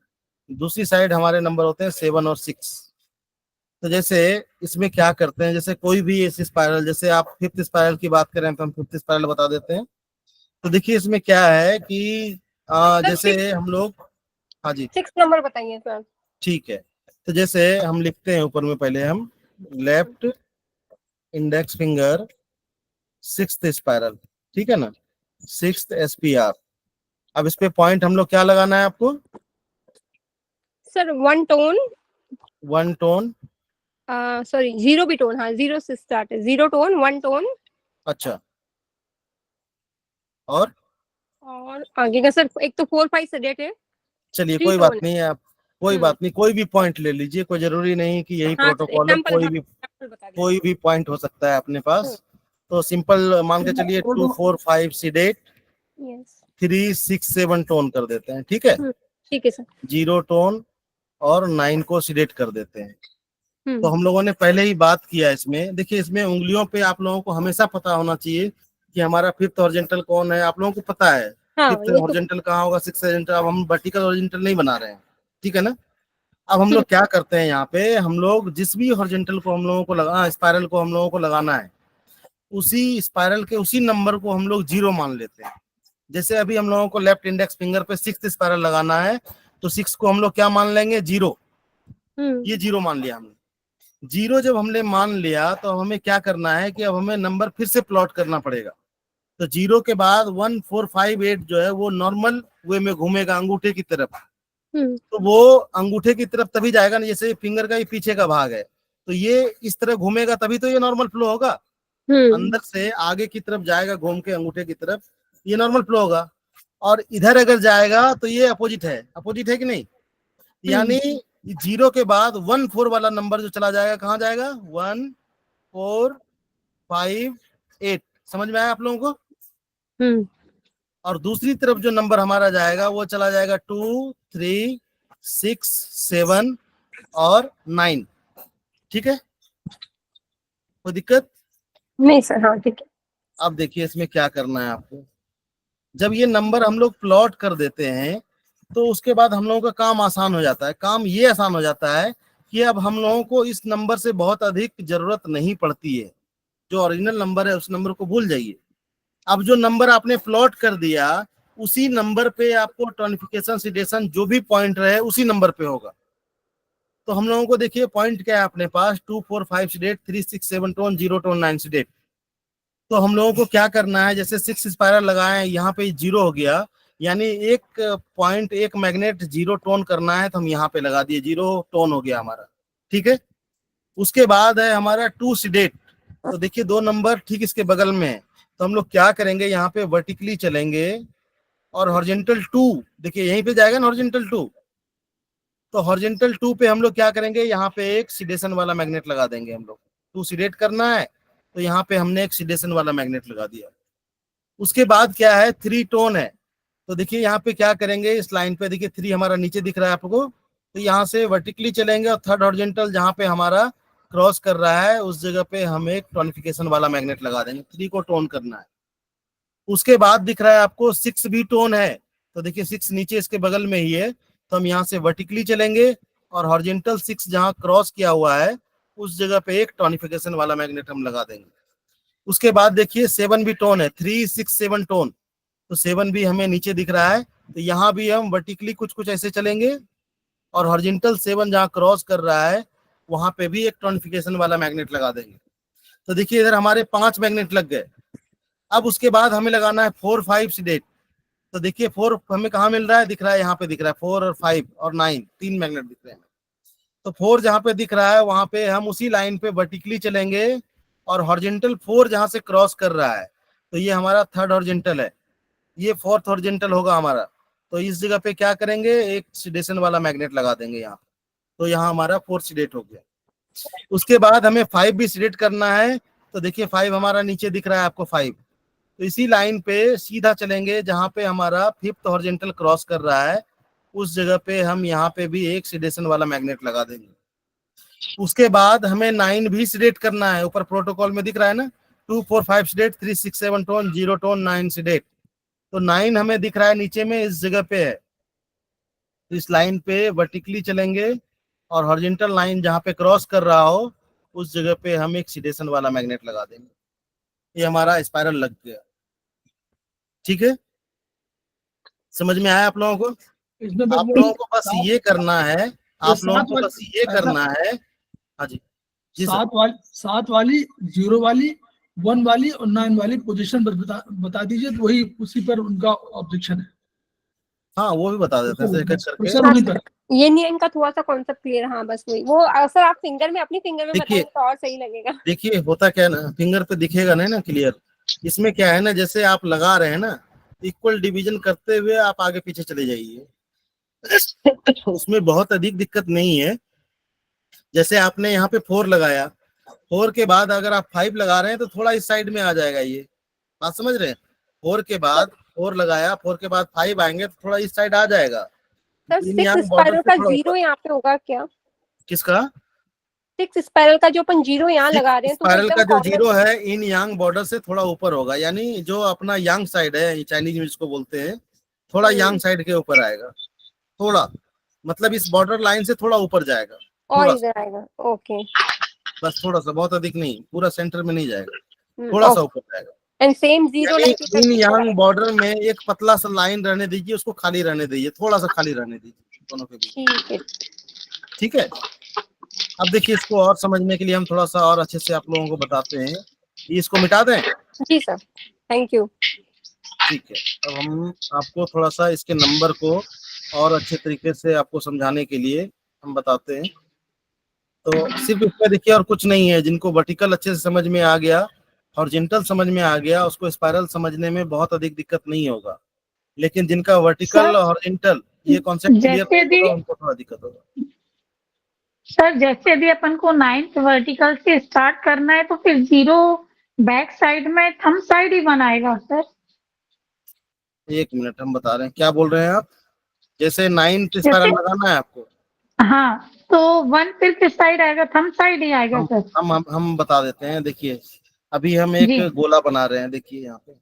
दूसरी साइड हमारे नंबर होते हैं 7 और 6। तो जैसे इसमें क्या करते हैं, जैसे कोई भी ऐसी स्पाइरल, जैसे आप फिफ्थ स्पाइरल की बात करें तो हम फिफ्थ स्पाइरल बता देते हैं। तो देखिए इसमें क्या है कि जैसे हम लोग, हाँ जी 6 नंबर बताइए सर। ठीक है। तो जैसे हम लिखते हैं ऊपर में, पहले हम left index finger 6th spiral, ठीक है ना, 6th SPR। अब इस पे पॉइंट हम लोग क्या लगाना है आपको? Sir 1 tone, 1 tone. सॉरी 0 भी टोन, हाँ 0 से स्टार्ट है, 0 टोन 1 टोन। अच्छा, और आगे का सर एक तो 4 5 सेडेट है, चलिए 3 कोई बात टोन नहीं है, आप कोई बात नहीं, कोई भी पॉइंट ले लीजिए, कोई जरूरी नहीं कि यही हाँ प्रोटोकॉल है, एग्जांपल, हाँ example बता दीजिए। कोई भी पॉइंट हो सकता है अपने पास। तो सिंपल मान के चलिए 2 4 5 सीडेट, यस 3 6 7 टोन कर देते हैं, ठीक है। ठीक है सर। 0 टोन और 9 को सीडेट कर देते हैं। तो हम्म हम लोगों ने पहले ही बात किया इसमें, देखिए इसमें उंगलियों पे आप लोगों को हमेशा पता होना चाहिए कि हमारा फिफ्थ हॉरिजॉन्टल कौन है। आप लोगों को पता है हाँ फिफ्थ ये तो हॉरिजॉन्टल कहाँ होगा, सिक्स्थ हॉरिजॉन्टल। अब हम वर्टिकल हॉरिजॉन्टल नहीं बना रहे हैं, ठीक है ना। अब हम लोग क्या करते हैं यहाँ पे, हम लोग जिस भी हॉरिजॉन्टल को हम लोगों को लगा, स्पाइरल को हम लोगों को लगाना है, उसी स्पाइरल के उसी नंबर को हम लोग 0 मान लेते हैं। जैसे अभी हम लोगों को लेफ्ट इंडेक्स फिंगर पे 6th स्पाइरल लगाना है, तो 6 को हम लोग क्या मान लेंगे? 0। ये 0 मान लिया हमने। 0 जब हमने मान लिया तो अब हमें क्या करना है कि अब हमें नंबर फिर से प्लॉट करना पड़ेगा। तो 0 के बाद 1 4 5 8 जो है वो नॉर्मल वे में घूमेगा अंगूठे की तरफ। तो वो अंगूठे की तरफ तभी जाएगा ना, जैसे फिंगर का ही पीछे का भाग है, तो ये इस तरह घूमेगा तभी तो ये नॉर्मल फ्लो होगा। अंदर से आगे की तरफ जाएगा घूम के अंगूठे की तरफ, ये नॉर्मल फ्लो होगा। और इधर अगर जाएगा तो ये अपोजिट है, अपोजिट है कि नहीं। यानी 0 के बाद 1 4 वाला नंबर जो चला जाएगा, कहाँ जाएगा? 1 4 5 8। समझ में आया आप लोगों को? और दूसरी तरफ जो नंबर हमारा जाएगा वो चला जाएगा 2 3 6 7 और 9, ठीक है। कोई दिक्कत नहीं सर, हाँ ठीक है। अब देखिए इसमें क्या करना है आपको। जब ये नंबर हम लोग प्लॉट कर देते हैं तो उसके बाद हम लोगों का काम आसान हो जाता है। काम ये आसान हो जाता है कि अब हम लोगों को इस नंबर से बहुत अधिक जरूरत नहीं पड़ती है। जो ओरिजिनल नंबर है उस नंबर को भूल जाइए। अब जो नंबर आपने प्लॉट कर दिया उसी नंबर पे आपको टोनिफिकेशन सीडेशन जो भी पॉइंट रहे उसी नंबर पे होगा। तो हम लोगों को देखिए पॉइंट क्या है अपने पास, 2 4 5 सीडेट, 3 6 7 टोन, 0 टोन 9 सीडेट। तो हम लोगों को क्या करना है, जैसे 6 स्पाइरल लगाए, यहाँ पे 0 हो गया, यानी एक पॉइंट एक मैग्नेट 0 टोन करना है, तो हम यहाँ पे लगा दिए, 0 टोन हो गया हमारा, ठीक है। उसके बाद है हमारा 2 सीडेट। तो देखिए 2 नंबर ठीक इसके बगल में है, तो हम लोग क्या करेंगे, यहाँ पे वर्टिकली चलेंगे और हॉरिजॉन्टल 2, देखिए यहीं पे जाएगा ना हॉरिजॉन्टल 2। तो हॉरिजॉन्टल 2 पे हम लोग क्या करेंगे, यहाँ पे एक सीडेशन वाला मैग्नेट लगा देंगे हम लोग। 2 सीडेट करना है तो यहाँ पे हमने एक सीडेशन वाला मैग्नेट लगा दिया। उसके बाद क्या है, 3 टोन है। तो देखिए यहाँ पे क्या करेंगे, इस लाइन पे देखिए 3 हमारा नीचे दिख रहा है आपको, तो यहाँ से वर्टिकली चलेंगे और थर्ड हॉरिजॉन्टल जहाँ पे हमारा क्रॉस कर रहा है उस जगह पे हम एक टोनिफिकेशन वाला मैग्नेट लगा देंगे। 3 को टोन करना है। उसके बाद दिख रहा है आपको 6 भी टोन है, तो देखिए 6 नीचे इसके बगल में ही है, तो हम यहाँ से वर्टिकली चलेंगे और हॉरिजॉन्टल 6 जहाँ क्रॉस किया हुआ है उस जगह पे एक टोनिफिकेशन वाला मैग्नेट हम लगा देंगे। उसके बाद देखिए 7 भी टोन है, 3 6 7 टोन, तो 7 भी हमें नीचे दिख रहा है, तो यहाँ भी हम वर्टिकली कुछ कुछ ऐसे चलेंगे और हॉरिजॉन्टल 7 जहाँ क्रॉस कर रहा है वहां पे भी एक टोनिफिकेशन वाला मैग्नेट लगा देंगे। तो देखिए इधर हमारे 5 मैग्नेट लग गए। अब उसके बाद हमें लगाना है 4 5 सीडेट। तो देखिए 4 हमें कहाँ मिल रहा है, दिख रहा है यहाँ पे दिख रहा है, 4 और 5 और 9 3 मैग्नेट दिख रहे हैं। तो 4 जहाँ पे दिख रहा है वहां पे हम उसी लाइन पे वर्टिकली चलेंगे और हॉरिजॉन्टल 4 जहाँ से क्रॉस कर रहा है, तो ये हमारा थर्ड हॉरिजॉन्टल है, ये फोर्थ हॉरिजॉन्टल होगा हमारा। तो इस जगह पे क्या करेंगे, एक सीडेशन वाला मैग्नेट लगा देंगे यहाँ, तो यहाँ हमारा 4 सीडेट हो गया। उसके बाद हमें 5 भी सिलेक्ट करना है, तो देखिए 5 हमारा नीचे दिख रहा है आपको 5। तो इसी लाइन पे सीधा चलेंगे जहां पे हमारा 5th हॉरिजॉन्टल क्रॉस कर रहा है, उस जगह पे हम यहाँ पे भी एक सिडेशन वाला मैग्नेट लगा देंगे। उसके बाद हमें 9 भी सिलेक्ट करना है, ऊपर प्रोटोकॉल में दिख रहा है ना, 2 4 5 सिलेक्ट, 3 6 7 टोन, 0 टोन, 9 सिलेक्ट। तो 9 हमें दिख रहा है नीचे में, इस जगह पे है। तो इस लाइन पे वर्टिकली चलेंगे और हॉरिजॉन्टल लाइन जहां पे क्रॉस कर रहा हो उस जगह पे हम एक सिडेशन वाला मैग्नेट लगा देंगे। ये हमारा स्पाइरल लग गया। ठीक है, समझ में आया आप लोगों को? इसमें आप लोगों को बस ये करना है, आप लोगों को बस ये ऐसा- करना है। हाँ जी, जी सर। 7 वाली, 0 वाली, 1 वाली और 9 वाली पोजीशन बता दीजिए, तो वही उसी पर उनका ऑब्जेक्शन है। हाँ, वो भी बता देते हैं एक एक करके। सर उन्हीं पर। ये नियन का थोड़ा सा कॉन्सेप्ट क्लियर, हाँ बस वही वो सर आप फिंगर में अपनी फिंगर में देखिए- बताएंगे तो और सही लगेगा। देखिए होता क्या है ना, फिंगर पे दिखेगा नहीं ना क्लियर। इसमें क्या है ना, जैसे आप लगा रहे हैं ना, इक्वल डिवीजन करते हुए आप आगे पीछे चले जाइए। उसमें बहुत अधिक दिक्कत नहीं है। जैसे आपने यहाँ पे 4 लगाया, 4 के बाद अगर आप 5 लगा रहे हैं तो थोड़ा इस साइड में आ जाएगा। ये बात समझ रहे हैं? 4 के बाद 4 लगाया, 4 के बाद 5 आएंगे तो थोड़ा इस साइड आ जाएगा। सर इन 6 यहाँ border स्पाइरल से का थोड़ा 0 यहाँ पे होगा क्या? किसका? 6 स्पाइरल का जो अपन 0 यहाँ लगा रहे हैं तो वो स्पाइरल का एकदम जो corner- 0 है इन यांग बॉर्डर से थोड़ा ऊपर होगा, यानी जो अपना यांग साइड है, चाइनीज में जिसको बोलते हैं, थोड़ा यांग साइड के ऊपर आएगा। थोड़ा मतलब इस बॉर्डर लाइन से थोड़ा ऊपर जाएगा, और थोड़ा इधर आएगा। ओके, बस थोड़ा सा, बहुत अधिक नहीं, पूरा सेंटर में नहीं जाएगा, थोड़ा सा ऊपर जाएगा। एंड सेम 0 यानी इन यांग बॉर्डर में एक पतला सा लाइन रहने दीजिए, उसको खाली रहने दीजिए, थोड़ा सा खाली रहने दीजिए दोनों के बीच। ठीक है। ठीक है, अब देखिए इसको और समझने के लिए हम थोड़ा सा और अच्छे से आप लोगों को बताते हैं। ये इसको मिटा दें? जी सर, थैंक यू। ठीक है, अब हम आपको थोड़ा सा इसके नंबर को और अच्छे तरीके से आपको समझाने के लिए हम बताते हैं। तो सिर्फ इसमें देखिए और कुछ नहीं है। जिनको वर्टिकल अच्छे से समझ में आ गया, हॉरिजॉन्टल समझ में आ गया, उसको स्पाइरल समझने में बहुत अधिक दिक्कत नहीं होगा। लेकिन जिनका वर्टिकल और हॉरिजॉन्टल ये कॉन्सेप्ट क्लियर होगा, उनको थोड़ा दिक्कत होगा। सर जैसे यदि अपन को 9th वर्टिकल से स्टार्ट करना है तो फिर 0 बैक साइड में थंब साइड ही बनाएगा सर? एक मिनट, हम बता रहे हैं। क्या बोल रहे हैं आप? जैसे 9th स्पाइरल लगाना है आपको, हाँ, तो 1 फिर किस साइड आएगा? थंब साइड ही आएगा सर? हम बता देते हैं। देखिए अभी हम एक जी। गोला बना रहे हैं। देखिए यहाँ पे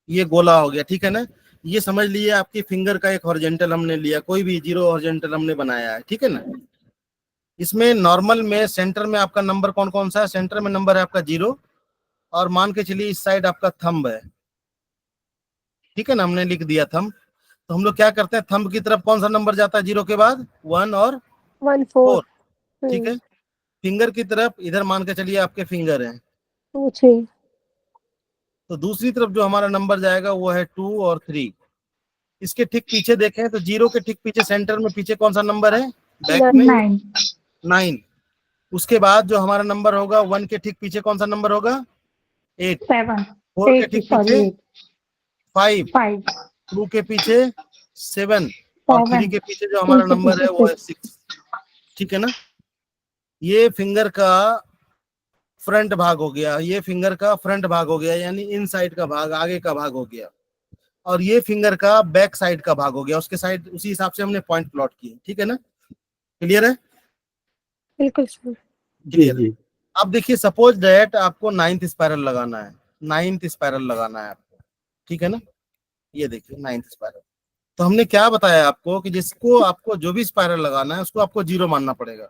ये गोला हो गया, ठीक है ना। ये समझ लिए आपकी फिंगर का एक हॉरिजॉन्टल हमने लिया, कोई भी 0 हॉरिजॉन्टल हमने बनाया है, ठीक है ना। इसमें नॉर्मल में सेंटर में आपका नंबर कौन कौन सा है? सेंटर में नंबर है आपका 0, और मान के चलिए इस साइड आपका थंब है, ठीक है ना, हमने लिख दिया थंब। तो हम लोग क्या करते हैं, थंब की तरफ कौन सा नंबर जाता है 0 के बाद? 1 और 1 4 ठीक है। फिंगर की तरफ इधर मान के चलिए आपके फिंगर हैं, 2 3 तो दूसरी तरफ जो हमारा नंबर जाएगा वो है 2 और 3। इसके ठीक पीछे देखें तो 0 के ठीक पीछे सेंटर में पीछे कौन सा नंबर है? बैक में 9। उसके बाद जो हमारा नंबर होगा 1 के ठीक पीछे कौन सा नंबर होगा? 8। 7 4 के ठीक पीछे 5, 5 2 के पीछे 7 और 3 के पीछे जो हमारा नंबर है वो है 6। ठीक है ना। ये फिंगर का फ्रंट भाग हो गया, ये फिंगर का फ्रंट भाग हो गया, यानी इन साइड का भाग, आगे का भाग हो गया। और ये फिंगर का बैक साइड का भाग हो गया, उसके साइड उसी हिसाब से हमने पॉइंट प्लॉट किए। ठीक है ना, क्लियर है? बिल्कुल सर। क्लियर। अब देखिए सपोज दैट आपको 9th स्पाइरल लगाना है, 9th स्पाइरल लगाना है आपको, ठीक है ना। ये देखिए 9th स्पाइरल, तो हमने क्या बताया आपको कि जिसको आपको जो भी स्पाइरल लगाना है उसको आपको 0 मानना पड़ेगा।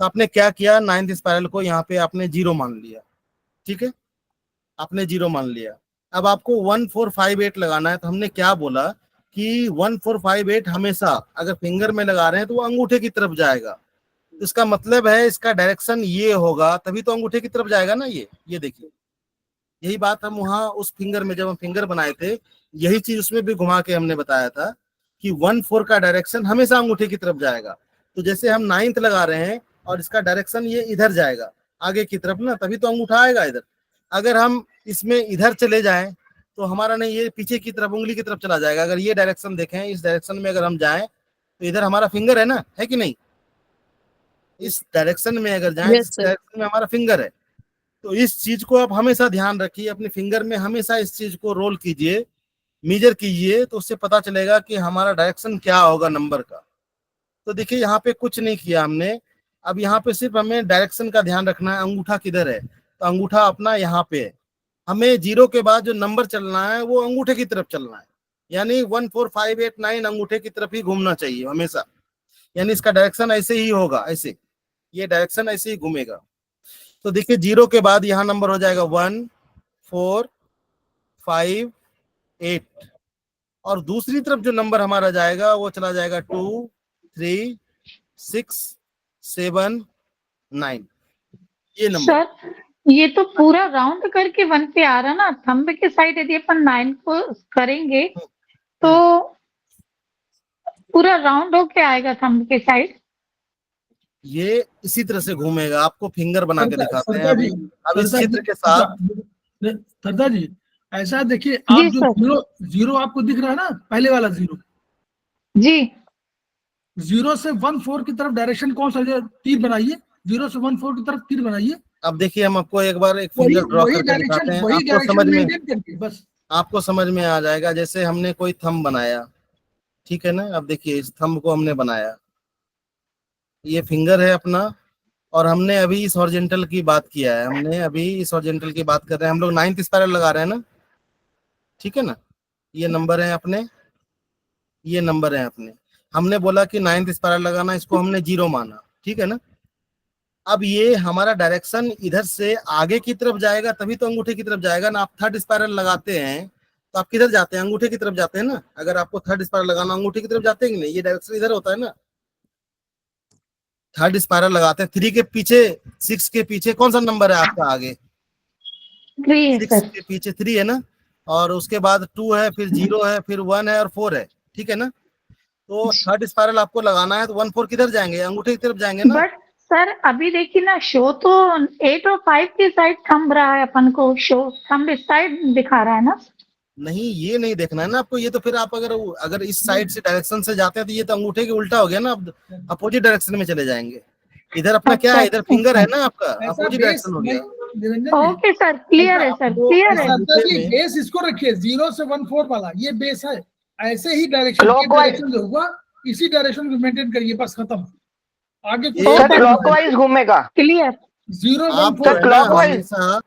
तो आपने क्या किया, 9th स्पाइरल को यहाँ पे आपने 0 मान लिया, ठीक है, आपने 0 मान लिया। अब आपको 1 4 5 8 लगाना है, तो हमने क्या बोला कि 1 4 5 8 हमेशा अगर फिंगर में लगा रहे हैं तो वो अंगूठे की तरफ जाएगा। इसका मतलब है इसका डायरेक्शन ये होगा, तभी तो अंगूठे की तरफ जाएगा ना। ये देखिए, यही बात हम वहां उस फिंगर में जब हम फिंगर बनाए थे, यही चीज उसमें भी घुमा के हमने बताया था कि 1 4 का डायरेक्शन हमेशा अंगूठे की तरफ जाएगा। तो जैसे हम 9th लगा रहे हैं और इसका डायरेक्शन ये इधर जाएगा आगे की तरफ ना, तभी तो अंगूठा आएगा इधर। अगर हम इसमें इधर चले जाएं तो हमारा नहीं, ये पीछे की तरफ उंगली की तरफ चला जाएगा। अगर ये डायरेक्शन देखें, इस डायरेक्शन में अगर हम जाएं तो इधर हमारा फिंगर है ना, है कि नहीं? इस डायरेक्शन में अगर जाए, Yes, जिस sir. डायरेक्शन में हमारा फिंगर है, तो इस चीज को आप हमेशा ध्यान रखिए, अपने फिंगर में हमेशा इस चीज को रोल कीजिए, मेजर कीजिए, तो उससे पता चलेगा कि हमारा डायरेक्शन क्या होगा नंबर का। तो देखिए यहाँ पे कुछ नहीं किया हमने, अब यहाँ पे सिर्फ हमें डायरेक्शन का ध्यान रखना है, अंगूठा किधर है, तो अंगूठा अपना यहाँ पे है। हमें 0 के बाद जो नंबर चलना है वो अंगूठे की तरफ चलना है, यानी 1 4 5 8 9 अंगूठे की तरफ ही घूमना चाहिए हमेशा, यानी इसका डायरेक्शन ऐसे ही होगा, ऐसे ये डायरेक्शन ऐसे ही घूमेगा। तो देखिए 0 के बाद यहाँ नंबर हो जाएगा 1 4 5 8, और दूसरी तरफ जो नंबर हमारा जाएगा वो चला जाएगा 2 3 6 7 9, ये नंबर। सर ये तो पूरा राउंड करके 1 पे आ रहा ना, थंब के साइड यदि अपन 9 को करेंगे तो पूरा राउंड होके आएगा थंब के साइड। ये इसी तरह से घूमेगा, आपको फिंगर बना के दिखाते हैं सरदार अभी, जी, अब इस सरदार चित्र जी, के साथ। सरदार जी ऐसा देखिए, जी आप जो सर। जीरो आपको दिख रहा है ना, पहले वाला 0, जी 0 से 1 4 की तरफ डायरेक्शन कौन सा है? तीर बनाइए, 0 से 1 4 की तरफ तीर बनाइए, अब देखिए हम आपको एक बार एक वही फिंगर ड्रॉ वही करके दिखाते डायरेक्शन, हैं, वही आपको समझ डायरेक्शन में, मेंटेन करिए बस। आपको समझ में आ जाएगा। जैसे हमने कोई थंब बनाया, ठीक है ना, अब देखिए इस थंब को हमने बनाया, ये फिंगर है अपना, और हमने अभी इस हॉरिजॉन्टल की बात किया है, हमने अभी इस हॉरिजॉन्टल की बात कर रहे हैं, हम लोग 9th स्पाइरल लगा रहे हैं ना, ठीक है ना, ये नंबर है अपने, ये नंबर है अपने, हमने बोला कि 9th स्पाइरल लगाना, इसको हमने 0 माना, ठीक है ना। अब ये हमारा डायरेक्शन इधर से आगे की तरफ जाएगा, तभी तो अंगूठे की तरफ जाएगा ना। आप 3rd स्पाइरल लगाते हैं तो आप किधर जाते हैं? अंगूठे की तरफ जाते हैं ना। अगर आपको 3rd स्पाइरल लगाना, अंगूठे की तरफ जाते हैं कि नहीं, ये डायरेक्शन इधर होता है ना। 3rd स्पाइरल लगाते हैं, 3 के पीछे, 6 के पीछे कौन सा नंबर है आपका आगे? 3 है 6 सर। के पीछे 3 है ना, और उसके बाद 2 है, फिर 0 है, फिर 1 है और 4 है, ठीक है ना। तो 3rd स्पाइरल आपको लगाना है तो 1 4 किधर जाएंगे? अंगूठे की तरफ जाएंगे ना। बट सर अभी देखिए ना, शो तो 8 और 5 की साइड थंब रहा है, अपन को शो थंब इस साइड दिखा रहा है ना। नहीं, ये नहीं देखना है ना आपको, ये तो फिर आप अगर इस साइड से डायरेक्शन से जाते हैं तो ये तो अंगूठे के उल्टा हो गया ना, अब अपोजिट डायरेक्शन में चले जाएंगे। इधर अपना क्या है, इधर फिंगर है ना आपका, ऐसा अपोजिट बेस डायरेक्शन हो गया। निरंजन जी, ओके सर, क्लियर है सर, आपको क्लियर इस है। अंगूठे सरदार जी में बेस इसको रखिए, 0 से 1 4 वाला ये बेस है। ऐसे ही डायरेक्शन, ये Clockwise। डायरेक्शन जो होगा इसी डायरेक्शन को मेंटेन करिए, बस खत्म। आगे ये सर सर, क्लॉकवाइज घूमेगा। क्लियर। 0 1 आप जो 4 है ना clockwise। हमेशा,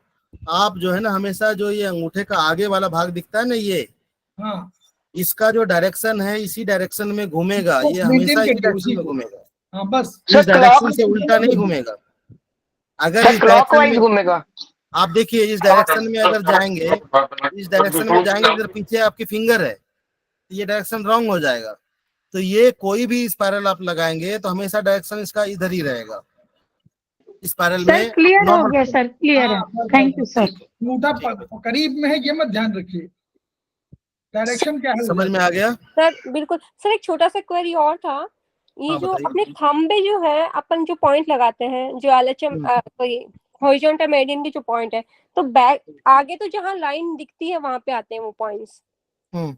आप जो है ना हमेशा जो ये अंगूठे का आगे वाला भाग दिखता है ना, ये हाँ, इसका जो डायरेक्शन है इसी डायरेक्शन में घूमेगा, ये maintain हमेशा इसी करिए डायरेक्शन उसी में को। घूमेगा, हाँ बस सर इस डायरेक्शन से उल्टा नहीं घूमेगा। अगर सर इस डायरेक्शन क्लॉकवाइज में घूमेगा। आप देखिए, इस डायरेक्शन में अगर जाएंगे, इस डायरेक्शन में जाएंगे, इधर पीछे आपकी फिंगर है, ये डायरेक्शन रॉन्ग हो जाएगा। तो ये कोई भी स्पाइरल आप लगाएंगे तो हमेशा डायरेक्शन इसका इधर ही रहेगा, स्पाइरल सर में क्लियर हो नॉर्मल। गया सर, क्लियर है। हाँ, बस, थैंक यू बस, सर। अंगूठा करीब में है, ये मत ध्यान रखिए, डायरेक्शन क्या है समझ में आ गया? सर बिल्कुल सर, एक छोटा सा क्वेरी और था। ये हाँ, जो बताइए। अपने थंबे जो है, अपन जो पॉइंट लगाते हैं, जो एलएचएम हॉरिजॉन्टल मेरिडियन की जो पॉइंट है, तो बैक आगे तो जहाँ लाइन दिखती है वहां पे आते हैं वो पॉइंट्स। हम्म,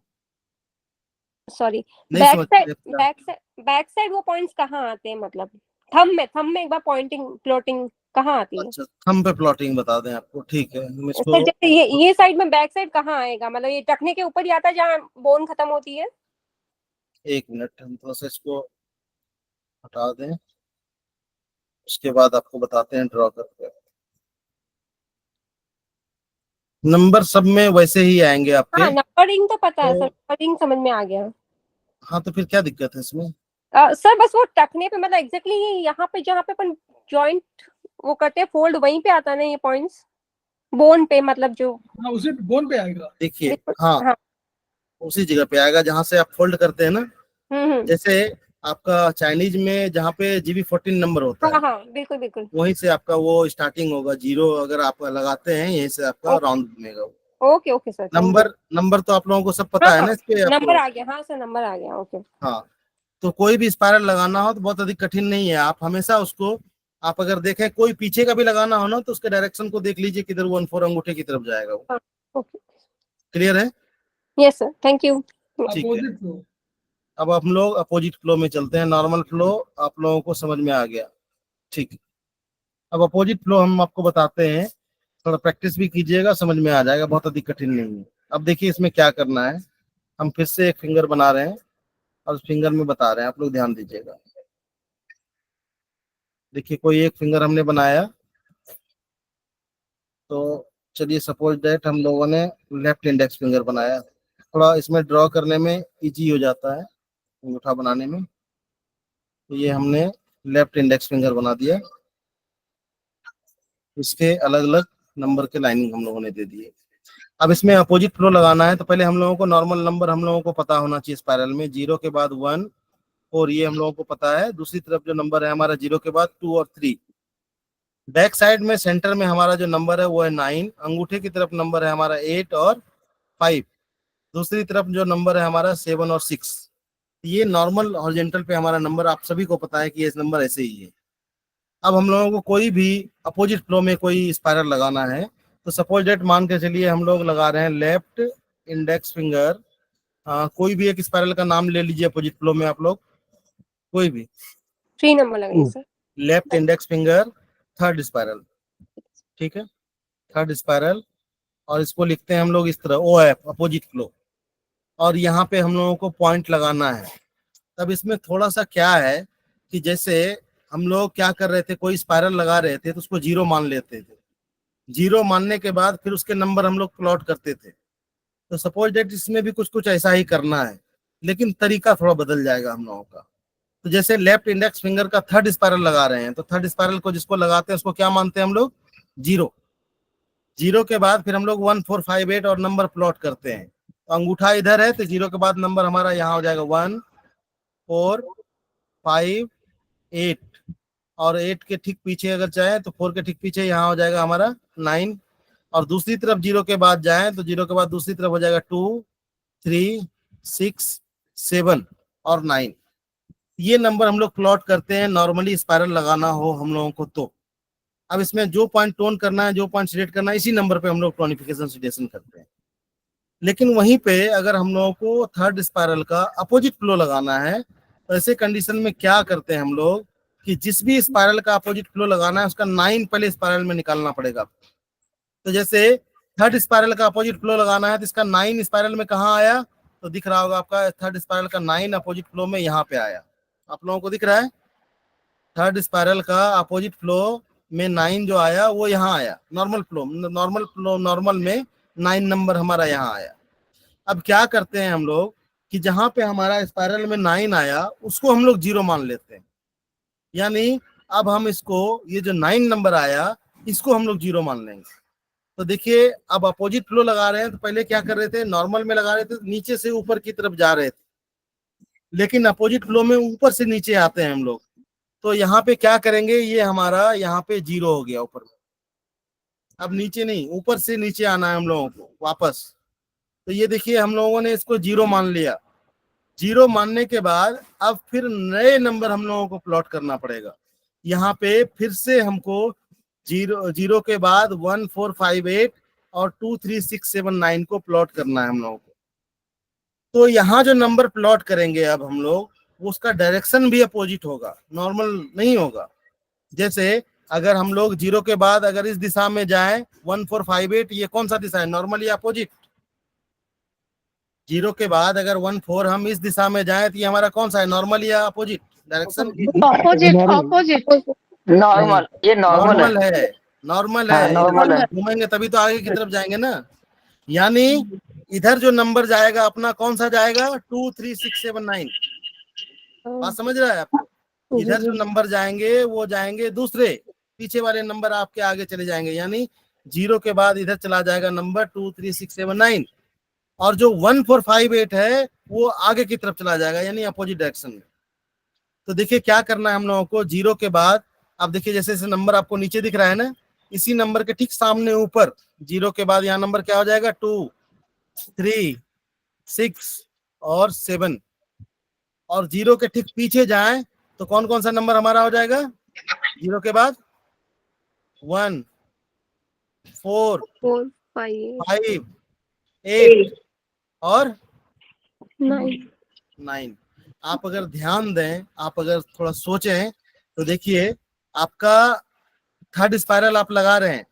सॉरी, नहीं बैक समझ साइड, पाया। बैक साइड वो पॉइंट्स कहाँ आते हैं? मतलब थंब में एक बार पॉइंटिंग प्लॉटिंग कहाँ आती है? अच्छा, हम पे प्लॉटिंग बता दें आपको, ठीक है, हम इसको सर जैसे ये साइड में बैक साइड कहाँ आएगा? मतलब ये टखने के ऊपर ही आता है जहाँ बोन खत्म होती है? 1 मिनट, हम थोड़ा सा इसको हटा दें, उसके बाद आपको बताते हैं ड्रॉ करके। नंबर सब में वैसे ही आएंगे आपके। हाँ, नंबरिंग तो पता है तो सर, नंबरिंग समझ में आ गया। हाँ, तो फिर क्या दिक्कत है इसमें? सर बस वो टखने पे, मतलब एग्जैक्टली यहाँ पे जहाँ पे अपन जॉइंट वो करते हैं फोल्ड, वहीं पे आता है ना ये पॉइंट्स? बोन पे, मतलब जो हाँ उसी बोन पे आएगा। देखिए, हाँ, उसी जगह पे आएगा जहाँ से आप फोल्ड करते हैं ना। जैसे आपका चाइनीज में जहाँ पे GB14 नंबर होता है, हाँ बिल्कुल बिल्कुल। वहीं से आपका वो स्टार्टिंग होगा। 0 अगर आप लगाते हैं, यहीं से आपका राउंड घूमेगा। Okay okay sir. नंबर तो आप लोगों को सब पता है ना इस पे? नंबर आ गया, हाँ सर नंबर आ गया, ओके। हाँ, तो कोई भी स्पाइरल लगाना हो तो बहुत अधिक कठिन नहीं है। आप हमेशा उसको, आप अगर देखें कोई पीछे का भी लगाना हो ना, तो उसके डायरेक्शन को देख लीजिए किधर 1 4 अंगूठे की तरफ जाएगा वो। ओके, क्लियर है? Yes sir, thank you. ठीक है, अपोजिट फ्लो। अब हम लोग अपोजिट फ्लो में चलते हैं। नॉर्मल फ्लो आप लोगों को समझ में आ गया। ठीक है, अब अपोजिट फ्लो हम आपको बताते हैं, थोड़ा प्रैक्टिस भी कीजिएगा, समझ में आ जाएगा, बहुत अधिक कठिन नहीं है। अब देखिए इसमें क्या करना है, हम फिर से एक फिंगर बना रहे हैं और उस फिंगर में बता रहे हैं, आप लोग ध्यान दीजिएगा। देखिए कोई एक फिंगर हमने बनाया, तो चलिए सपोज दैट हम लोगों ने लेफ्ट इंडेक्स फिंगर बनाया, थोड़ा इसमें ड्रॉ करने में इजी हो जाता है अंगूठा बनाने में। तो ये हमने लेफ्ट इंडेक्स फिंगर बना दिया, इसके अलग अलग नंबर के लाइनिंग हम लोगों ने दे दिए। अब इसमें अपोजिट फ्लो लगाना है, तो पहले हम लोगों को नॉर्मल नंबर हम लोगों को पता होना चाहिए स्पाइरल में, 0 के बाद 1 और ये हम लोगों को पता है। दूसरी तरफ जो नंबर है हमारा 0 के बाद 2 और 3। बैक साइड में सेंटर में हमारा जो नंबर है वो है 9, अंगूठे की तरफ नंबर है हमारा 8 और 5, दूसरी तरफ जो नंबर है हमारा 7 और 6। ये नॉर्मल हॉरिजॉन्टल पे हमारा नंबर, आप सभी को पता है कि ये नंबर ऐसे ही है। अब हम लोगों को कोई भी अपोजिट फ्लो में कोई स्पाइरल लगाना है, तो सपोज डेट मान के चलिए हम लोग लगा रहे हैं लेफ्ट इंडेक्स फिंगर, कोई भी एक स्पाइरल का नाम ले लीजिए अपोजिट फ्लो में आप लोग, कोई भी 3 नंबर लगेंगे sir. Left index finger third spiral, ठीक है, थर्ड स्पाइरल, और इसको लिखते हैं हम लोग इस तरह OF अपोजिट फ्लो, और यहाँ पे हम लोगों को पॉइंट लगाना है। तब इसमें थोड़ा सा क्या है कि जैसे हम लोग क्या कर रहे थे, कोई स्पाइरल लगा रहे थे तो उसको 0 मान लेते थे, 0 मानने के बाद फिर उसके नंबर हम लोग प्लॉट करते थे। तो सपोज डेट इसमें भी कुछ कुछ ऐसा ही करना है, लेकिन तरीका थोड़ा बदल जाएगा हम लोगों का। तो जैसे लेफ्ट इंडेक्स फिंगर का थर्ड स्पाइरल लगा रहे हैं, तो थर्ड स्पाइरल को जिसको लगाते हैं उसको क्या मानते हैं हम लोग, 0। 0 के बाद फिर हम लोग 1 4 5 8 और नंबर प्लॉट करते हैं। तो अंगूठा इधर है तो 0 के बाद नंबर हमारा यहाँ हो जाएगा 1 4 5 8, और 8 के ठीक पीछे अगर चाहे तो 4 के ठीक पीछे यहाँ हो जाएगा हमारा 9, और दूसरी तरफ 0 के बाद जाए तो 0 के बाद दूसरी तरफ हो जाएगा 2 3 6 7 और 9। ये नंबर हम लोग प्लॉट करते हैं नॉर्मली स्पाइरल लगाना हो हम लोगों को। तो अब इसमें जो पॉइंट टोन करना है, जो पॉइंट सिलेक्ट करना है, इसी नंबर पे हम लोग टोनिफिकेशन सिलेक्शन करते हैं। लेकिन वहीं पे अगर हम लोगों को थर्ड स्पाइरल का अपोजिट फ्लो लगाना है, तो ऐसे कंडीशन में क्या करते हैं हम लोग कि जिस भी स्पाइरल का अपोजिट फ्लो लगाना है उसका 9 पहले स्पाइरल में निकालना पड़ेगा। तो जैसे थर्ड स्पाइरल का अपोजिट फ्लो लगाना है तो इसका 9 स्पाइरल में कहाँ आया, तो दिख रहा होगा आपका थर्ड स्पाइरल का 9 अपोजिट फ्लो में यहाँ पे आया, आप लोगों को दिख रहा है। थर्ड स्पाइरल का अपोजिट फ्लो में 9 जो आया वो यहाँ आया, नॉर्मल में 9 नंबर हमारा यहाँ आया। अब क्या करते हैं हम लोग कि जहां पे हमारा स्पाइरल में 9 आया उसको हम लोग 0 मान लेते हैं, यानी अब हम इसको, ये जो 9 नंबर आया इसको हम लोग 0 मान लेंगे। तो देखिए अब अपोजिट फ्लो लगा रहे हैं, तो पहले क्या कर रहे थे, नॉर्मल में लगा रहे थे नीचे से ऊपर की तरफ जा रहे थे, लेकिन अपोजिट फ्लो में ऊपर से नीचे आते हैं हम लोग। तो यहाँ पे क्या करेंगे, ये हमारा यहाँ पे 0 हो गया ऊपर में, अब नीचे नहीं ऊपर से नीचे आना है हम लोगों को वापस। तो ये देखिए हम लोगों ने इसको 0 मान लिया। 0 मानने के बाद अब फिर नए नंबर हम लोगों को प्लॉट करना पड़ेगा। यहाँ पे फिर से हमको 0 के बाद 1 4 5 8 और 2 3 6 7 9 को प्लॉट करना है हम लोगों को। तो यहाँ जो नंबर प्लॉट करेंगे अब हम लोग, उसका डायरेक्शन भी अपोजिट होगा, नॉर्मल नहीं होगा। जैसे अगर हम लोग 0 के बाद अगर इस दिशा में जाएं 1 4 5 8, ये कौन सा दिशा है, नॉर्मल या अपोजिट। 0 के बाद अगर 1 4 हम इस दिशा में जाएं तो ये हमारा कौन सा है, नॉर्मल या अपोजिट डायरेक्शन। ऑपोजिट नॉर्मल, ये नॉर्मल है। नॉर्मल हाँ, है, नॉर्मल है। घूमेंगे तभी तो आगे की तरफ जाएंगे ना। यानी इधर जो नंबर जाएगा अपना कौन सा जाएगा, 2 3 6 7 9। बात समझ रहा है आपको। इधर जो नंबर जाएंगे वो जाएंगे दूसरे, पीछे वाले नंबर आपके आगे चले जाएंगे, यानी 0 के बाद इधर चला जाएगा नंबर 2 3 6 7 9, और जो 1 4 5 8 है वो आगे की तरफ चला जाएगा, यानी अपोजिट डायरेक्शन में। तो देखिए क्या करना है हम लोगों को, 0 के बाद अब देखिए जैसे जैसे नंबर आपको नीचे दिख रहा है ना, इसी नंबर के ठीक सामने ऊपर 0 के बाद यहाँ नंबर क्या हो जाएगा, 2 3 6 और 7, और 0 के ठीक पीछे जाएं तो कौन कौन सा नंबर हमारा हो जाएगा, 0 के बाद 1 4 4 5 5 8 और 9। 9। आप अगर ध्यान दें, आप अगर थोड़ा सोचें तो देखिए आपका थर्ड स्पाइरल आप लगा रहे हैं,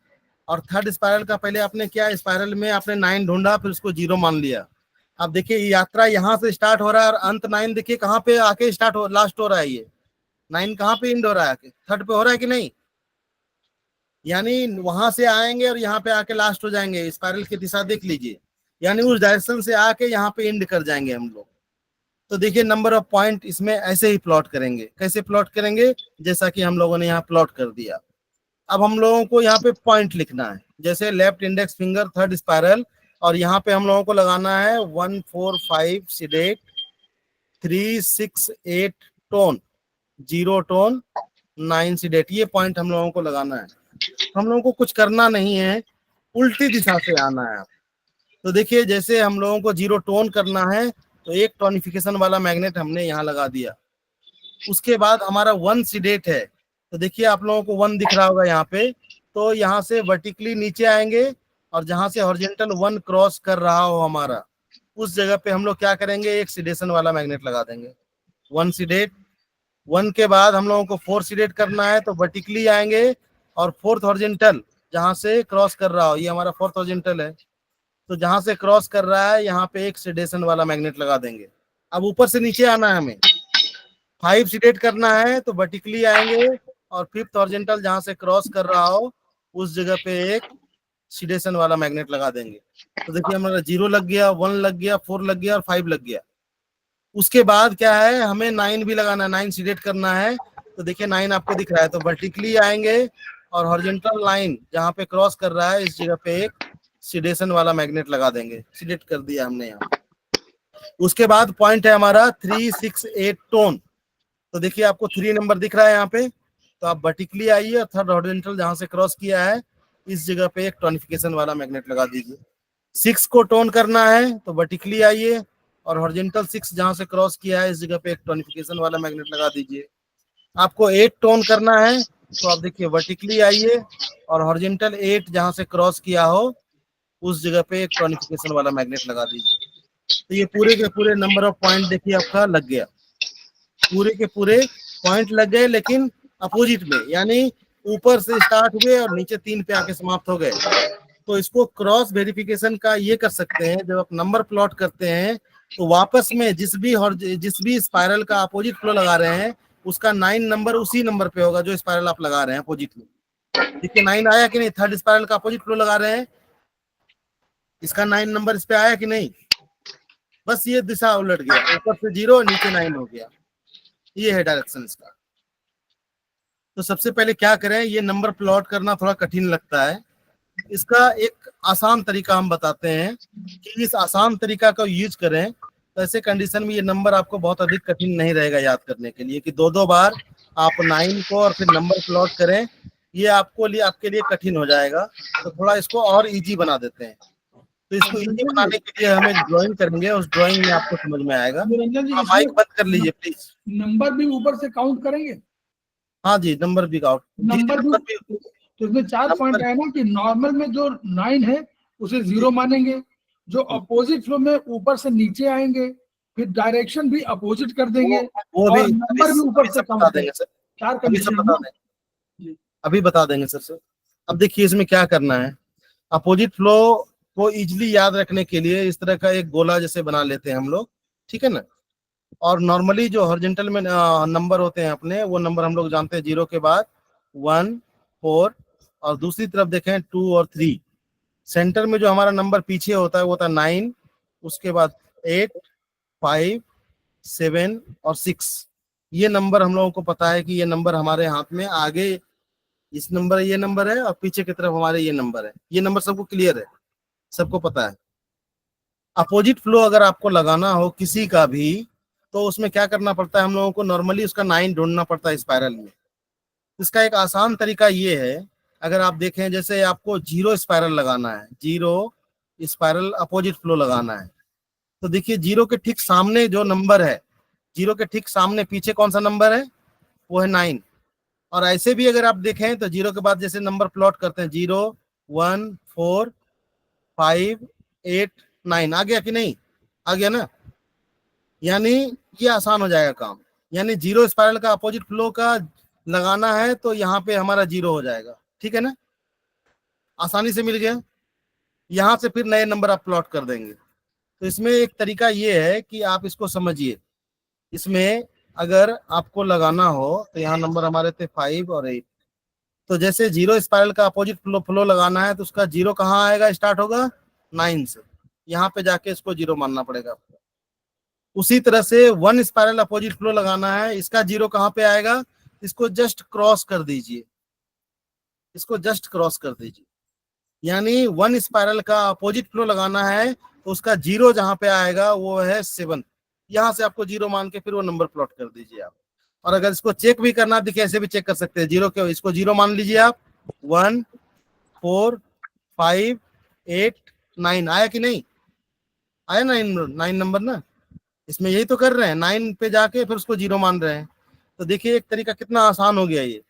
और थर्ड स्पाइरल का पहले आपने क्या, स्पाइरल में आपने 9 ढूंढा, फिर उसको 0 मान लिया। अब देखिए ये यात्रा यहाँ से स्टार्ट हो रहा है और अंत 9 देखिए कहाँ पे आके स्टार्ट हो, लास्ट हो रहा है। ये 9 कहाँ पे एंड हो रहा है, थर्ड पे हो रहा है कि नहीं? यानी वहां से आएंगे और यहाँ पे आके लास्ट हो जाएंगे। स्पाइरल की दिशा देख लीजिए, यानी उस डायरेक्शन से आके यहाँ पे एंड कर जाएंगे हम लोग। तो देखिए नंबर ऑफ पॉइंट इसमें ऐसे ही प्लॉट करेंगे। कैसे प्लॉट करेंगे? जैसा कि हम लोगों ने यहाँ प्लॉट कर दिया। अब हम लोगों को यहाँ पे पॉइंट लिखना है, जैसे left index finger third spiral, और यहाँ पे हम लोगों को लगाना है 1 4 5 सीडेट 3 6 8 टोन 0 टोन 9 सीडेट। ये पॉइंट हम लोगों को लगाना है। हम लोगों को कुछ करना नहीं है, उल्टी दिशा से आना है। तो देखिए जैसे हम लोगों को 0 टोन करना है तो एक टोनिफिकेशन वाला मैग्नेट हमने यहाँ लगा दिया। उसके बाद हमारा 1 सीडेट है, तो देखिए आप लोगों को 1 दिख रहा होगा यहाँ पे। तो यहाँ से वर्टिकली नीचे आएंगे और जहां से हॉरिजॉन्टल 1 क्रॉस कर रहा हो हमारा, उस जगह पे हम लोग क्या करेंगे, एक सीडेशन वाला मैग्नेट लगा देंगे। 1 सीडेट। 1 के बाद हम लोगों को 4 सीडेट करना है, तो वर्टिकली आएंगे और फोर्थ हॉरिजॉन्टल जहां से क्रॉस कर रहा हो, ये हमारा फोर्थ हॉरिजॉन्टल है, तो जहां से क्रॉस कर रहा है यहाँ पे एक सीडेशन वाला मैग्नेट लगा देंगे। अब ऊपर से नीचे आना है हमें, 5 सीडेट करना है, तो वर्टिकली आएंगे और फिफ्थ हॉरिजॉन्टल जहां से क्रॉस कर रहा हो उस जगह पे एक सीडेशन वाला मैग्नेट लगा देंगे। तो देखिए हमारा 0 लग गया, 1 लग गया, 4 लग गया और 5 लग गया। उसके बाद क्या है, हमें 9 भी लगाना है, 9 सीडेट करना है। तो देखिए 9 आपको दिख रहा है, तो वर्टिकली आएंगे और हॉरिजॉन्टल लाइन जहां पे क्रॉस कर रहा है इस जगह पे एक सीडेशन वाला मैग्नेट लगा देंगे। सीडेट कर दिया हमने यहाँ। उसके बाद पॉइंट है हमारा 3 6 8 टोन। तो देखिए आपको 3 नंबर दिख रहा है यहाँ पे, तो आप वर्टिकली आइए और थर्ड हॉरिजॉन्टल जहां से क्रॉस किया है इस जगह पे एक टोनिफिकेशन वाला मैग्नेट लगा दीजिए। 6 को टोन करना है, तो वर्टिकली आइए और हॉरिजॉन्टल 6 जहां से क्रॉस किया है इस जगह पे एक टोनिफिकेशन वाला मैग्नेट लगा दीजिए। आपको 8 टोन करना है, तो आप देखिए वर्टिकली आइए और हॉरिजॉन्टल 8 जहां से क्रॉस किया हो उस जगह पे एक टोनिफिकेशन वाला मैग्नेट लगा दीजिए। तो ये पूरे के पूरे नंबर ऑफ पॉइंट देखिए आपका लग गया। पूरे के पूरे पॉइंट लग गए, लेकिन अपोजिट में, यानी ऊपर से स्टार्ट हुए और नीचे 3 पे आके समाप्त हो गए। तो इसको क्रॉस वेरिफिकेशन का ये कर सकते हैं, जब आप नंबर प्लॉट करते हैं तो वापस में जिस भी स्पाइरल का अपोजिट फ्लो लगा रहे हैं उसका 9 नंबर उसी नंबर पे होगा जो स्पाइरल आप लगा रहे हैं अपोजिट में। देखिए 9 आया कि नहीं, थर्ड स्पाइरल का अपोजिट फ्लो लगा रहे हैं, इसका 9 नंबर इस पे आया कि नहीं? बस ये दिशा उलट गया, ऊपर से 0 नीचे 9 हो गया। ये है डायरेक्शन इसका। तो सबसे पहले क्या करें, ये नंबर प्लॉट करना थोड़ा कठिन लगता है, इसका एक आसान तरीका हम बताते हैं कि इस आसान तरीका का यूज करें तो ऐसे कंडीशन में ये नंबर आपको बहुत अधिक कठिन नहीं रहेगा याद करने के लिए, कि 2-2 बार आप 9 को और फिर नंबर प्लॉट करें, ये आपके लिए कठिन हो जाएगा। तो थोड़ा इसको और इजी बना देते हैं। तो इसको इजी बनाने के लिए हमें ड्राइंग करेंगे, उस ड्राइंग में आपको समझ में आएगा। निरंजन जी, आप माइक बंद कर लीजिए प्लीज। नंबर भी ऊपर से काउंट करेंगे? हाँ जी, नंबर भी काउंट। नंबर भी, तो इसमें 4 पॉइंट है ना, कि नॉर्मल में जो 9 है उसे 0 मानेंगे, जो अपोजिट फ्लो में ऊपर से नीचे आएंगे, फिर डायरेक्शन भी अपोजिट कर देंगे, वो और भी नंबर भी ऊपर से बता काउंट देंगे सर, 4 अभी सब कंडीशन बता देंगे, अभी बता देंगे सर। अब देखिए इसमें क्या करना है, अपोजिट फ्लो को इजिली याद रखने के लिए इस तरह का एक गोला जैसे बना लेते हैं हम लोग, ठीक है ना। और नॉर्मली जो हॉरिजॉन्टल में नंबर होते हैं अपने, वो नंबर हम लोग जानते हैं 0 के बाद 1 4, और दूसरी तरफ देखें 2 और 3। सेंटर में जो हमारा नंबर पीछे होता है वो होता है 9, उसके बाद 8 5 7 और 6। ये नंबर हम लोगों को पता है कि ये नंबर हमारे हाथ में आगे इस नंबर ये नंबर है और पीछे की तरफ हमारे ये नंबर है। ये नंबर सबको क्लियर है, सबको पता है। अपोजिट फ्लो अगर आपको लगाना हो किसी का भी, तो उसमें क्या करना पड़ता है, हम लोगों को नॉर्मली उसका 9 ढूंढना पड़ता है स्पाइरल में। इसका एक आसान तरीका ये है, अगर आप देखें जैसे आपको 0 स्पाइरल लगाना है, 0 स्पाइरल अपोजिट फ्लो लगाना है, तो देखिए 0 के ठीक सामने जो नंबर है, 0 के ठीक सामने पीछे कौन सा नंबर है, वो है 9। और ऐसे भी अगर आप देखें तो 0 के बाद जैसे नंबर प्लॉट करते हैं 0 1 4 5 8 9, आ गया कि नहीं, आ गया ना। यानी ये आसान हो जाएगा काम। यानी 0 स्पाइरल का अपोजिट फ्लो का लगाना है तो यहाँ पे हमारा 0 हो जाएगा, ठीक है ना, आसानी से मिल गया। यहाँ से फिर नए नंबर आप प्लॉट कर देंगे। तो इसमें एक तरीका ये है कि आप इसको समझिए, इसमें अगर आपको लगाना हो तो यहाँ नंबर हमारे थे 5 और 8, तो जैसे 0 स्पाइरल का अपोजिट फ्लो लगाना है तो उसका 0 कहाँ आएगा, स्टार्ट होगा 9 से, यहाँ पे जाके इसको 0 मानना पड़ेगा आपको। उसी तरह से 1 स्पाइरल अपोजिट फ्लो लगाना है, इसका 0 कहाँ पे आएगा, इसको जस्ट क्रॉस कर दीजिए, इसको जस्ट क्रॉस कर दीजिए, यानी 1 स्पाइरल का अपोजिट फ्लो लगाना है तो उसका 0 जहां पे आएगा वो है 7, यहां से आपको 0 मान के फिर वो नंबर प्लॉट कर दीजिए आप। और अगर इसको चेक भी करना देखिए ऐसे भी चेक कर सकते हैं, 0 के इसको 0 मान लीजिए आप, 1 4 5 8 9 आया कि नहीं आया, 9 नंबर ना, इसमें यही तो कर रहे हैं, 9 पे जाके फिर उसको 0 मान रहे हैं। तो देखिए एक तरीका कितना आसान हो गया ये।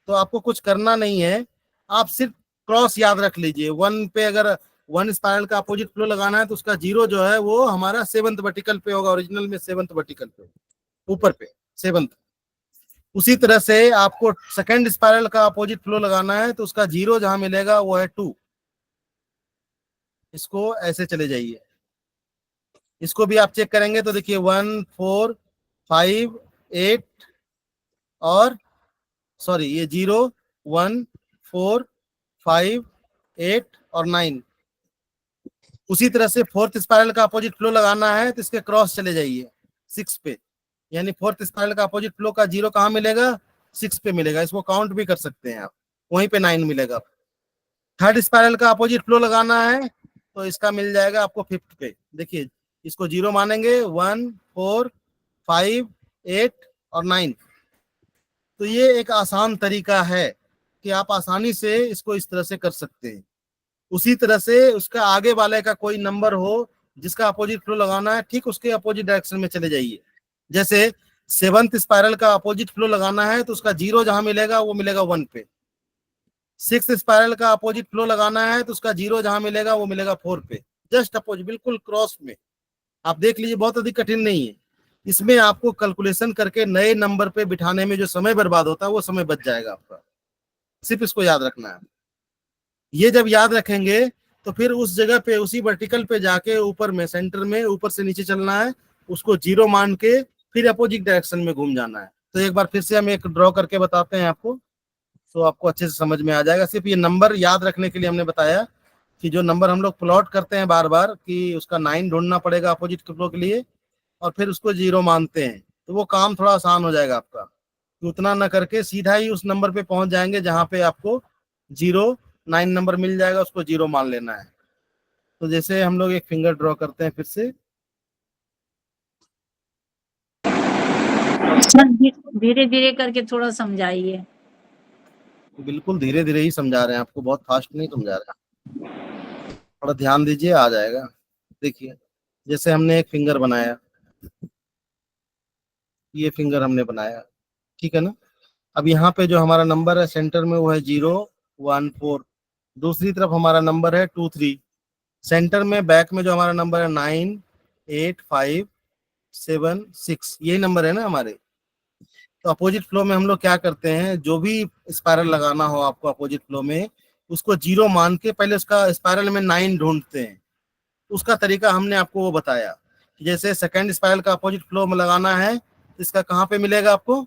तो आपको कुछ करना नहीं है, आप सिर्फ क्रॉस याद रख लीजिए, 1 पे अगर 1 स्पाइरल का अपोजिट फ्लो लगाना है तो उसका 0 जो है वो हमारा 7th वर्टिकल पे होगा, ओरिजिनल में 7th वर्टिकल पे ऊपर पे 7th। उसी तरह से आपको सेकंड स्पाइरल का अपोजिट फ्लो लगाना है तो उसका 0 जहां मिलेगा वो है 2, इसको ऐसे चले जाइए, इसको भी आप चेक करेंगे तो देखिए 1 4 5 8 और सॉरी ये 0 1 4 5 8 और 9। उसी तरह से 4th स्पाइरल का अपोजिट फ्लो लगाना है तो इसके क्रॉस चले जाइए 6 पे, यानी 4th स्पाइरल का अपोजिट फ्लो का 0 कहाँ मिलेगा, 6 पे मिलेगा, इसको काउंट भी कर सकते हैं आप, वहीं पे 9 मिलेगा। 3rd स्पाइरल का अपोजिट फ्लो लगाना है तो इसका मिल जाएगा आपको 5th पे, देखिए इसको 0 मानेंगे, 1 4 5 8 और 9। तो ये एक आसान तरीका है कि आप आसानी से इसको इस तरह से कर सकते हैं। उसी तरह से उसका आगे वाले का कोई नंबर हो जिसका अपोजिट फ्लो लगाना है, ठीक उसके अपोजिट डायरेक्शन में चले जाइए। जैसे 7th स्पाइरल का अपोजिट फ्लो लगाना है तो उसका 0 जहां मिलेगा वो मिलेगा 1 पे। 6th स्पाइरल का अपोजिट फ्लो लगाना है तो उसका 0 जहां मिलेगा वो मिलेगा 4 पे, जस्ट अपोजिट बिल्कुल क्रॉस में। आप देख लीजिए बहुत अधिक कठिन नहीं है, इसमें आपको कैलकुलेशन करके नए नंबर पे बिठाने में जो समय बर्बाद होता है वो समय बच जाएगा आपका, सिर्फ इसको याद रखना है। ये जब याद रखेंगे तो फिर उस जगह पे उसी वर्टिकल पे जाके ऊपर में सेंटर में ऊपर से नीचे चलना है, उसको 0 मान के फिर अपोजिट डायरेक्शन में घूम जाना है। तो एक बार फिर से हम एक ड्रॉ करके बताते हैं आपको, तो आपको अच्छे से समझ में आ जाएगा। सिर्फ ये नंबर याद रखने के लिए हमने बताया कि जो नंबर हम लोग प्लॉट करते हैं बार बार कि उसका 9 ढूंढना पड़ेगा अपोजिट फ्लो के लिए और फिर उसको 0 मानते हैं, तो वो काम थोड़ा आसान हो जाएगा आपका। तो उतना ना करके सीधा ही उस नंबर पे पहुंच जाएंगे जहां पे आपको 0 9 नंबर मिल जाएगा, उसको 0 मान लेना है। तो जैसे हम लोग एक फिंगर ड्रॉ करते हैं फिर से, धीरे धीरे करके थोड़ा समझाइए। बिल्कुल धीरे धीरे ही समझा रहे हैं आपको, बहुत फास्ट नहीं समझा रहे हैं, थोड़ा ध्यान दीजिए आ जाएगा। देखिए जैसे हमने एक फिंगर बनाया, ये फिंगर हमने बनाया, ठीक है ना। अब यहाँ पे जो हमारा नंबर है सेंटर में वो है 0 1 4, दूसरी तरफ हमारा नंबर है 2 3, सेंटर में बैक में जो हमारा नंबर है 9 8 5 7 6, यही नंबर है ना हमारे। तो अपोजिट फ्लो में हम लोग क्या करते हैं, जो भी स्पाइरल लगाना हो आपको अपोजिट फ्लो में, उसको 0 मान के पहले उसका स्पाइरल में 9 ढूंढते हैं। उसका तरीका हमने आपको वो बताया, जैसे सेकंड स्पाइरल का अपोजिट फ्लो में लगाना है, इसका कहाँ पे मिलेगा आपको,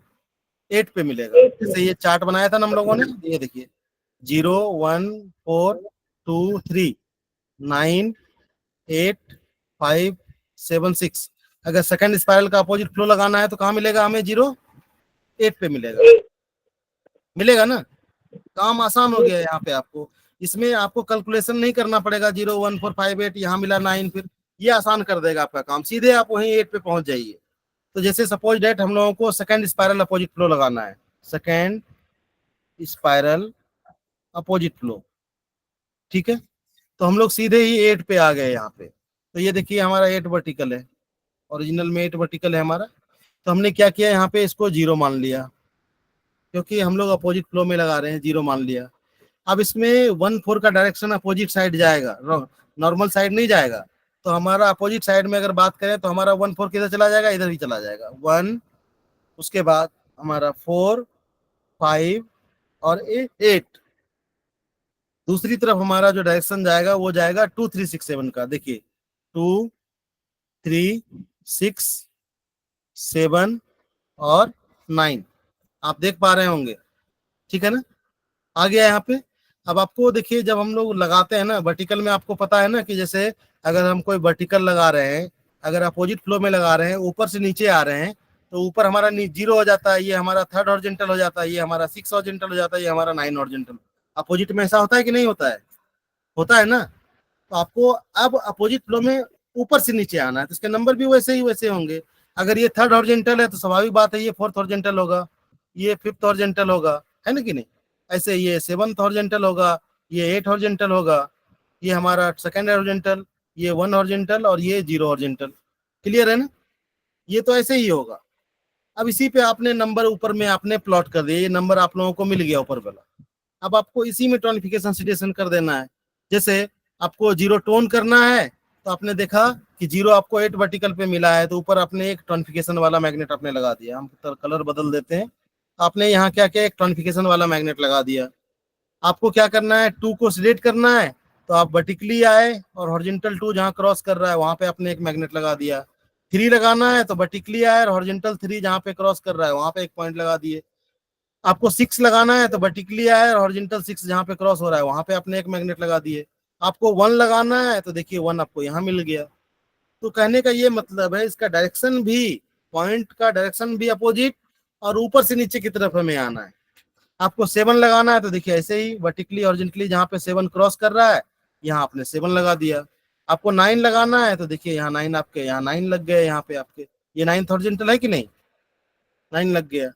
8 पे मिलेगा। जैसे ये चार्ट बनाया था ना हम लोगों ने, ये देखिए 0 1 4 2 3 9 8 5 7 6। अगर सेकंड स्पाइरल का अपोजिट फ्लो लगाना है तो कहाँ मिलेगा हमें, 0 8 पे मिलेगा ना। काम आसान हो गया है यहाँ पे आपको, इसमें आपको कैलकुलेशन नहीं करना पड़ेगा, 0 1 4 5 8 यहाँ मिला 9, फिर ये आसान कर देगा आपका काम, सीधे आप वहीं 8 पे पहुंच जाइए। तो जैसे सपोज डेट हम लोगों को सेकंड स्पाइरल अपोजिट फ्लो लगाना है, सेकंड स्पाइरल अपोजिट फ्लो, ठीक है। तो हम लोग सीधे ही 8 पे आ गए यहाँ पे। तो ये देखिए हमारा 8 वर्टिकल है, ओरिजिनल में 8 वर्टिकल है हमारा। तो हमने क्या किया यहाँ पे, इसको 0 मान लिया, क्योंकि हम लोग अपोजिट फ्लो में लगा रहे हैं, 0 मान लिया। अब इसमें 1 4 का डायरेक्शन अपोजिट साइड जाएगा, नॉर्मल साइड नहीं जाएगा। तो हमारा अपोजिट साइड में अगर बात करें तो हमारा 1 4 किधर चला जाएगा, इधर ही चला जाएगा 1, उसके बाद हमारा 4 5 और 8। दूसरी तरफ हमारा जो डायरेक्शन जाएगा वो जाएगा 2 3 6 7 का। देखिए 2 3 6 7 और 9 आप देख पा रहे होंगे, ठीक है ना। आ गया यहाँ पे। अब आपको देखिए जब हम लोग लगाते हैं ना वर्टिकल में, आपको पता है ना कि जैसे अगर हम कोई वर्टिकल लगा रहे हैं, अगर अपोजिट फ्लो में लगा रहे हैं, ऊपर से नीचे आ रहे हैं, तो ऊपर हमारा 0 हो जाता है, ये हमारा 3rd हॉरिजॉन्टल हो जाता है, ये हमारा 6 हॉरिजॉन्टल हो जाता है, ये हमारा 9 हॉरिजॉन्टल। अपोजिट में ऐसा होता है कि नहीं होता है? होता है ना। तो आपको अब अपोजिट फ्लो में ऊपर से नीचे आना है, तो इसके नंबर भी वैसे ही वैसे होंगे। अगर ये 3rd हॉरिजॉन्टल है तो स्वाभाविक बात है ये 4th हॉरिजॉन्टल होगा, ये 5th हॉरिजॉन्टल होगा, है ना कि नहीं। ऐसे ये 7th हॉरिजॉन्टल होगा, ये 8 हॉरिजॉन्टल होगा, ये हमारा 2nd हॉरिजॉन्टल, ये 1 हॉरिजॉन्टल और ये 0 हॉरिजॉन्टल। क्लियर है ना। ये तो ऐसे ही होगा। अब इसी पे आपने नंबर ऊपर में आपने प्लॉट कर दिया, ये नंबर आप लोगों को मिल गया ऊपर वाला। अब आपको इसी में टोनिफिकेशन सिचुएशन कर देना है। जैसे आपको 0 टोन करना है तो आपने देखा कि 0 आपको 8 वर्टिकल पे मिला है, तो ऊपर आपने एक टोनिफिकेशन वाला मैग्नेट आपने लगा दिया। हम कलर बदल देते हैं। आपने यहाँ क्या किया, एक टोनिफिकेशन वाला मैग्नेट लगा दिया। आपको क्या करना है, 2 को सिलेक्ट करना है, तो आप वर्टिकली आए और हॉरिजॉन्टल 2 जहाँ क्रॉस कर रहा है वहां पे आपने एक मैग्नेट लगा दिया। 3 लगाना है तो वर्टिकली आए और हॉरिजॉन्टल 3 जहाँ पे क्रॉस कर रहा है वहां पे एक पॉइंट लगा दिए। आपको 6 लगाना है तो वर्टिकली आए और हॉरिजॉन्टल 6 जहाँ पे क्रॉस हो रहा है वहां पे आपने एक मैग्नेट लगा दिए। आपको 1 लगाना है तो देखिए 1 आपको यहाँ मिल गया। तो कहने का ये मतलब है इसका डायरेक्शन भी, पॉइंट का डायरेक्शन भी अपोजिट और ऊपर से नीचे की तरफ हमें आना है। आपको 7 लगाना है तो देखिए ऐसे ही वर्टिकली हॉरिजॉन्टली जहाँ पे 7 क्रॉस कर रहा है यहाँ आपने 7 लगा दिया। आपको 9 लगाना है तो देखिए यहाँ 9 आपके यहाँ 9 लग गए, यहाँ पे आपके ये 9th हॉरिजॉन्टल है कि नहीं, 9 लग गया।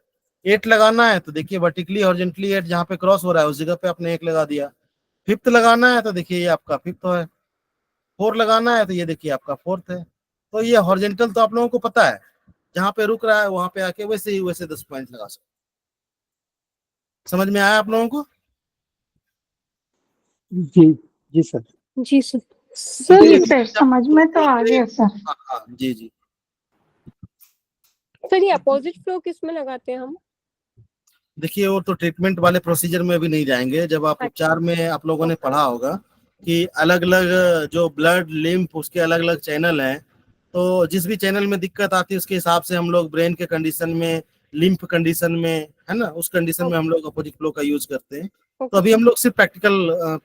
8 लगाना है तो देखिए वर्टिकली हॉरिजॉन्टली 8 जहाँ पे क्रॉस हो रहा है उस जगह पे आपने 1 लगा दिया। 5th लगाना है तो देखिए ये आपका 5th है। 4 लगाना है तो ये देखिए आपका 4th है। तो ये हॉरिजॉन्टल तो आप लोगों को पता है, जहाँ पे रुक रहा है वहां पे आके वैसे ही वैसे 10 पॉइंट लगा सकते। समझ में आया आप लोगों को? जी जी सर। जी सर। जी सर, समझ में तो आ गया सर। हाँ हाँ जी जी। सर ये अपोजिट फ्लो किस में लगाते हैं हम? देखिए वो तो ट्रीटमेंट वाले प्रोसीजर में अभी नहीं जाएंगे। जब आप उपचार में आप लोगों ने पढ़ा होगा कि अलग अलग जो ब्लड लिम्फ उसके अलग अलग चैनल हैं, तो जिस भी चैनल में दिक्कत आती है उसके हिसाब से हम लोग ब्रेन के कंडीशन में, लिम्फ कंडीशन में, है ना, उस कंडीशन में हम लोग अपोजिट फ्लो का यूज करते हैं। तो अभी हम लोग सिर्फ प्रैक्टिकल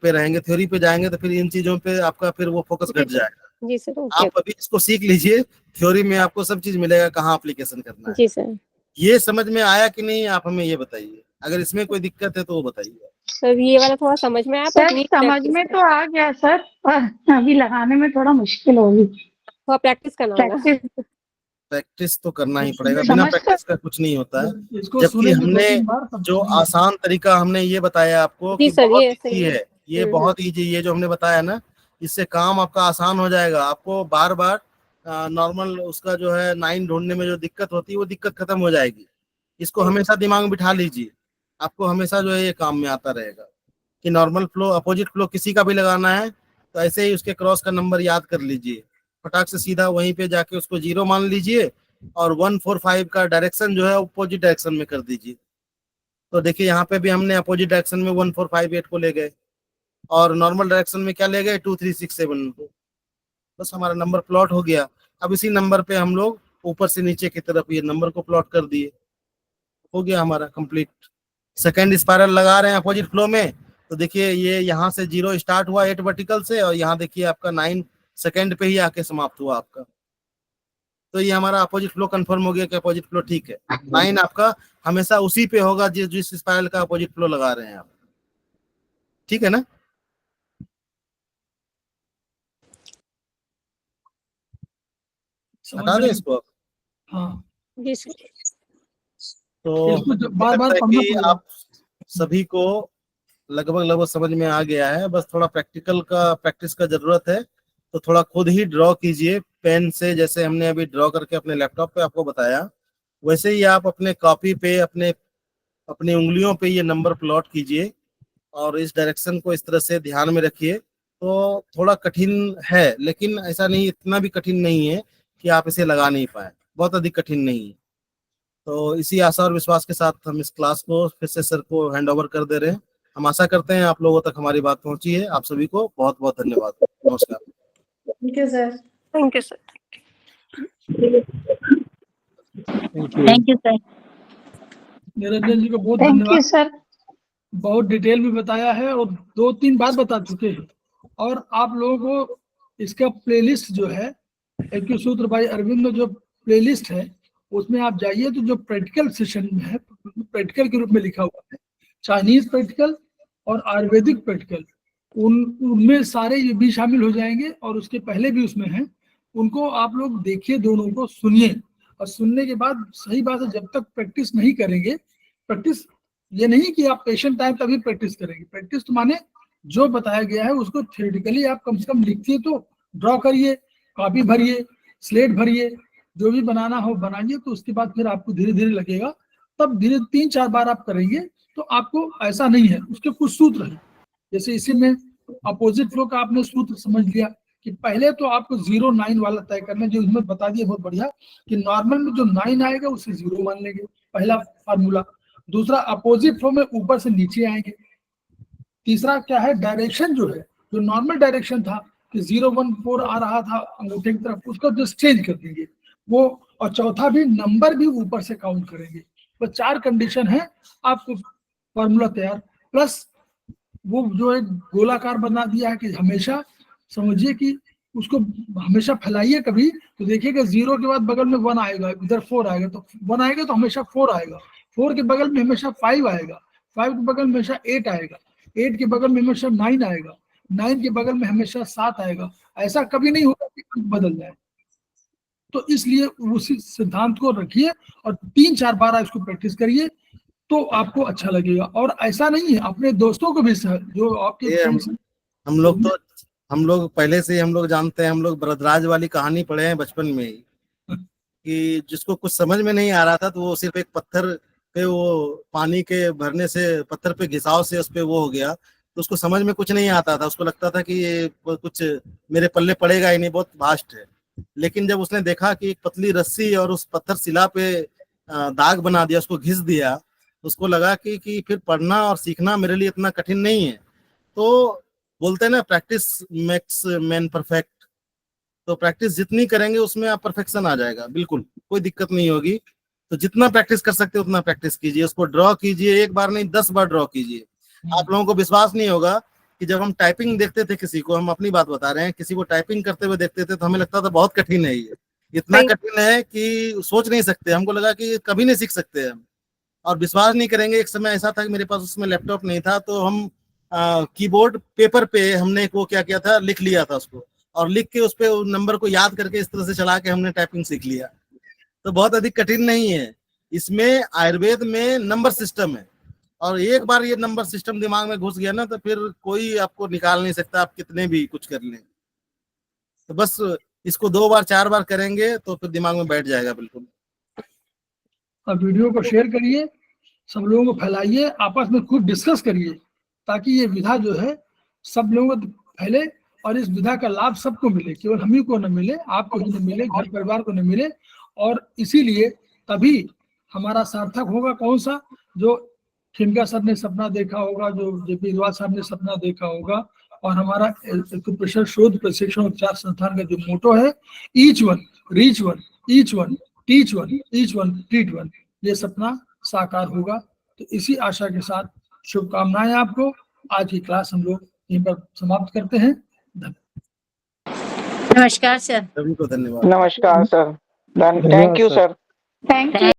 पे रहेंगे, थ्योरी पे जाएंगे तो फिर इन चीजों पे आपका फिर वो फोकस घट जाएगा। जी सर। ओके। आप अभी इसको सीख लीजिए, थ्योरी में आपको सब चीज मिलेगा कहाँ एप्लीकेशन करना है। जी सर। ये समझ में आया कि नहीं, आप हमें ये बताइए। अगर इसमें कोई दिक्कत है तो वो बताइए। सर ये वाला थोड़ा समझ में आया पर सर समझ में तो आ गया सर, पर अभी लगाने में थोड़ा मुश्किल होगी। थोड़ा प्रैक्टिस करना होगा। प्रैक्टिस प्रैक्टिस तो करना ही पड़ेगा, बिना समझ प्रैक्टिस का कुछ नहीं होता है। इसको जबकि सुनेंगे हमने 2-3 बार तब जो समझेंगे। आसान तरीका हमने ये बताया आपको जी कि सर, बहुत ये इजी सही है, ये हम्म। बहुत इजी, ये जो हमने बताया ना इससे काम आपका आसान हो जाएगा। आपको बार बार नॉर्मल उसका जो है 9 ढूंढने में जो दिक्कत होती है वो दिक्कत खत्म हो जाएगी। इसको हमेशा दिमाग में बिठा लीजिए, आपको हमेशा जो है ये काम में आता रहेगा कि नॉर्मल फ्लो अपोजिट फ्लो किसी का भी लगाना है तो ऐसे ही उसके क्रॉस का नंबर याद कर लीजिए, फटाक से सीधा वहीं पे जाके उसको 0 मान लीजिए और 145 का डायरेक्शन जो है अपोजिट डायरेक्शन में कर दीजिए। तो देखिए यहाँ पे भी हमने अपोजिट डायरेक्शन में 1458 को ले गए और नॉर्मल डायरेक्शन में क्या ले गए 2367 को। बस हमारा नंबर प्लॉट हो गया। अब इसी नंबर पे हम लोग ऊपर से नीचे की तरफ ये नंबर को प्लॉट कर दिए, हो गया हमारा कंप्लीट। सेकेंड स्पाइरल लगा रहे हैं अपोजिट फ्लो में, तो देखिए ये यहाँ से 0 स्टार्ट हुआ 8 वर्टिकल से और यहाँ देखिए आपका 9 सेकेंड पे ही आके समाप्त हुआ आपका। तो ये हमारा अपोजिट फ्लो कंफर्म हो गया कि अपोजिट फ्लो ठीक है। 9 आपका हमेशा उसी पे होगा जिस स्पाइरल का अपोजिट फ्लो लगा रहे हैं आप, ठीक है ना। समझ हटा में दें इसको। हाँ, जी सर। तो इसको मुझे बार बार लगता है पढ़ना कि पड़ेगा। आप सभी को लगभग समझ में आ गया है। बस थोड़ा प्रैक्टिस का जरूरत है, तो थोड़ा खुद ही ड्रॉ कीजिए पेन से, जैसे हमने अभी ड्रॉ करके अपने लैपटॉप पे आपको बताया वैसे ही आप अपने कॉपी पे अपनी उंगलियों पे ये नंबर प्लॉट कीजिए और इस डायरेक्शन को इस तरह से ध्यान में रखिए। तो थोड़ा कठिन है लेकिन ऐसा नहीं, इतना भी कठिन नहीं है कि आप इसे लगा नहीं पाए, बहुत अधिक कठिन नहीं है। तो इसी आशा और विश्वास के साथ हम इस क्लास को फिर से सर को हैंड ओवर कर दे रहे हैं। हम आशा करते हैं आप लोगों तक हमारी बात पहुंची है। आप सभी को बहुत बहुत धन्यवाद। नमस्कार। Thank you sir. Thank you sir. Thank you sir. Niranjan ji को बहुत थैंक यू धन्यवाद, सर। बहुत डिटेल में बताया है और 2-3 बार बता चुके हैं। और आप लोगों को इसका प्लेलिस्ट जो है एक सूत्र भाई अरविंद जो प्लेलिस्ट है उसमें आप जाइए तो जो प्रैक्टिकल सेशन में है, प्रैक्टिकल के रूप में लिखा हुआ है, चाइनीज प्रैक्टिकल और आयुर्वेदिक प्रैक्टिकल, उनमें सारे ये भी शामिल हो जाएंगे और उसके पहले भी उसमें है। उनको आप लोग देखिए, दोनों को सुनिए और सुनने के बाद सही बात है जब तक प्रैक्टिस नहीं करेंगे, प्रैक्टिस ये नहीं कि आप पेशेंट टाइम तभी प्रैक्टिस करेंगे, प्रैक्टिस तो माने जो बताया गया है उसको थ्योरेटिकली आप कम से कम लिखिए, तो ड्रॉ करिए, कॉपी भरिए, स्लेट भरिए, जो भी बनाना हो बनाइए। तो उसके बाद फिर आपको धीरे धीरे लगेगा, तब धीरे 3-4 बार आप करेंगे तो आपको ऐसा नहीं है। उसके कुछ सूत्र हैं, जैसे इसी में अपोजिट फ्लो का आपने सूत्र समझ लिया कि पहले तो आपको 0-9 वाला तय करना, जो इसमें बता दिया बहुत बढ़िया कि नॉर्मल में जो 9 आएगा उसे 0 मान लेंगे, पहला फार्मूला। दूसरा अपोजिट फ्लो में ऊपर से नीचे आएंगे। तीसरा क्या है, डायरेक्शन जो है, जो नॉर्मल डायरेक्शन था कि 0-1-4 आ रहा था अंगूठे की तरफ, उसको जस्ट चेंज कर देंगे वो। और चौथा भी नंबर भी ऊपर से काउंट करेंगे। तो 4 कंडीशन है, आपको फार्मूला तैयार। प्लस वो जो एक गोलाकार बना दिया है कि हमेशा समझिए कि उसको हमेशा फैलाइए कभी तो देखिएगा 0 के बाद बगल में 1 आएगा, इधर 4 आएगा, तो 1 आएगा तो हमेशा 4 आएगा, 4 के बगल में हमेशा 5 आएगा, 5 के बगल में हमेशा 8 आएगा, 8 के बगल में हमेशा 9 आएगा, 9 के बगल में हमेशा 7 आएगा। ऐसा कभी नहीं होगा कि अंक बदल जाए। तो इसलिए उसी सिद्धांत को रखिए और 3-4 बार इसको प्रैक्टिस करिए तो आपको अच्छा लगेगा। और ऐसा नहीं है, अपने दोस्तों को भी जो आपके फ्रेंड्स, हम लोग पहले से हम लोग जानते हैं, हम लोग बरदराज वाली कहानी पढ़े हैं बचपन में ही कि जिसको कुछ समझ में नहीं आ रहा था तो वो सिर्फ एक पत्थर पे, वो पानी के भरने से पत्थर पे घिसाव से उस पे वो हो गया, तो उसको समझ में कुछ नहीं आता था, उसको लगता था कि ये कुछ मेरे पल्ले पड़ेगा ही नहीं, बहुत भास्ट है। लेकिन जब उसने देखा कि एक पतली रस्सी और उस पत्थर शिला पे दाग बना दिया, उसको घिस दिया, उसको लगा कि फिर पढ़ना और सीखना मेरे लिए इतना कठिन नहीं है। तो बोलते हैं ना, प्रैक्टिस मेक्स मैन परफेक्ट। तो प्रैक्टिस जितनी करेंगे उसमें आप परफेक्शन आ जाएगा, बिल्कुल कोई दिक्कत नहीं होगी। तो जितना प्रैक्टिस कर सकते हो उतना प्रैक्टिस कीजिए, उसको ड्रॉ कीजिए, एक बार नहीं 10 बार ड्रॉ कीजिए। आप लोगों को विश्वास नहीं होगा कि जब हम टाइपिंग देखते थे किसी को, हम अपनी बात बता रहे हैं, किसी को टाइपिंग करते हुए देखते थे तो हमें लगता था बहुत कठिन है, ये इतना कठिन है कि सोच नहीं सकते, हमको लगा कि कभी नहीं सीख सकते हम। और विश्वास नहीं करेंगे, एक समय ऐसा था कि मेरे पास उसमें लैपटॉप नहीं था, तो हम कीबोर्ड पेपर पे हमने वो क्या किया था, लिख लिया था उसको, और लिख के उस पे नंबर को याद करके इस तरह से चला के हमने टाइपिंग सीख लिया। तो बहुत अधिक कठिन नहीं है। इसमें आयुर्वेद में नंबर सिस्टम है, और एक बार ये नंबर सिस्टम दिमाग में घुस गया ना तो फिर कोई आपको निकाल नहीं सकता, आप कितने भी कुछ कर लें। तो बस इसको 2 बार 4 बार करेंगे तो फिर दिमाग में बैठ जाएगा बिल्कुल। अब वीडियो को शेयर करिए, सब लोगों को फैलाइए, आपस में खुद डिस्कस करिए ताकि ये विधा जो है सब लोगों को फैले और इस विधा का लाभ सबको मिले, केवल हम ही को न मिले, आपको ही न मिले, घर परिवार को न मिले। और इसीलिए तभी हमारा सार्थक होगा कौन सा, जो खिमका सर ने सपना देखा होगा, जो जेपी अग्रवाल साहब ने सपना देखा होगा, और हमारा एक्यूप्रेशर शोध प्रशिक्षण उपचार संस्थान का जो मोटो है, each one reach one, each one teach one, each one treat one, ये सपना साकार होगा। तो इसी आशा के साथ शुभकामनाएं आपको। आज की क्लास हम लोग यहीं पर समाप्त करते हैं। नमस्कार सर। सभी को धन्यवाद। नमस्कार sir, thank you sir. Thank you.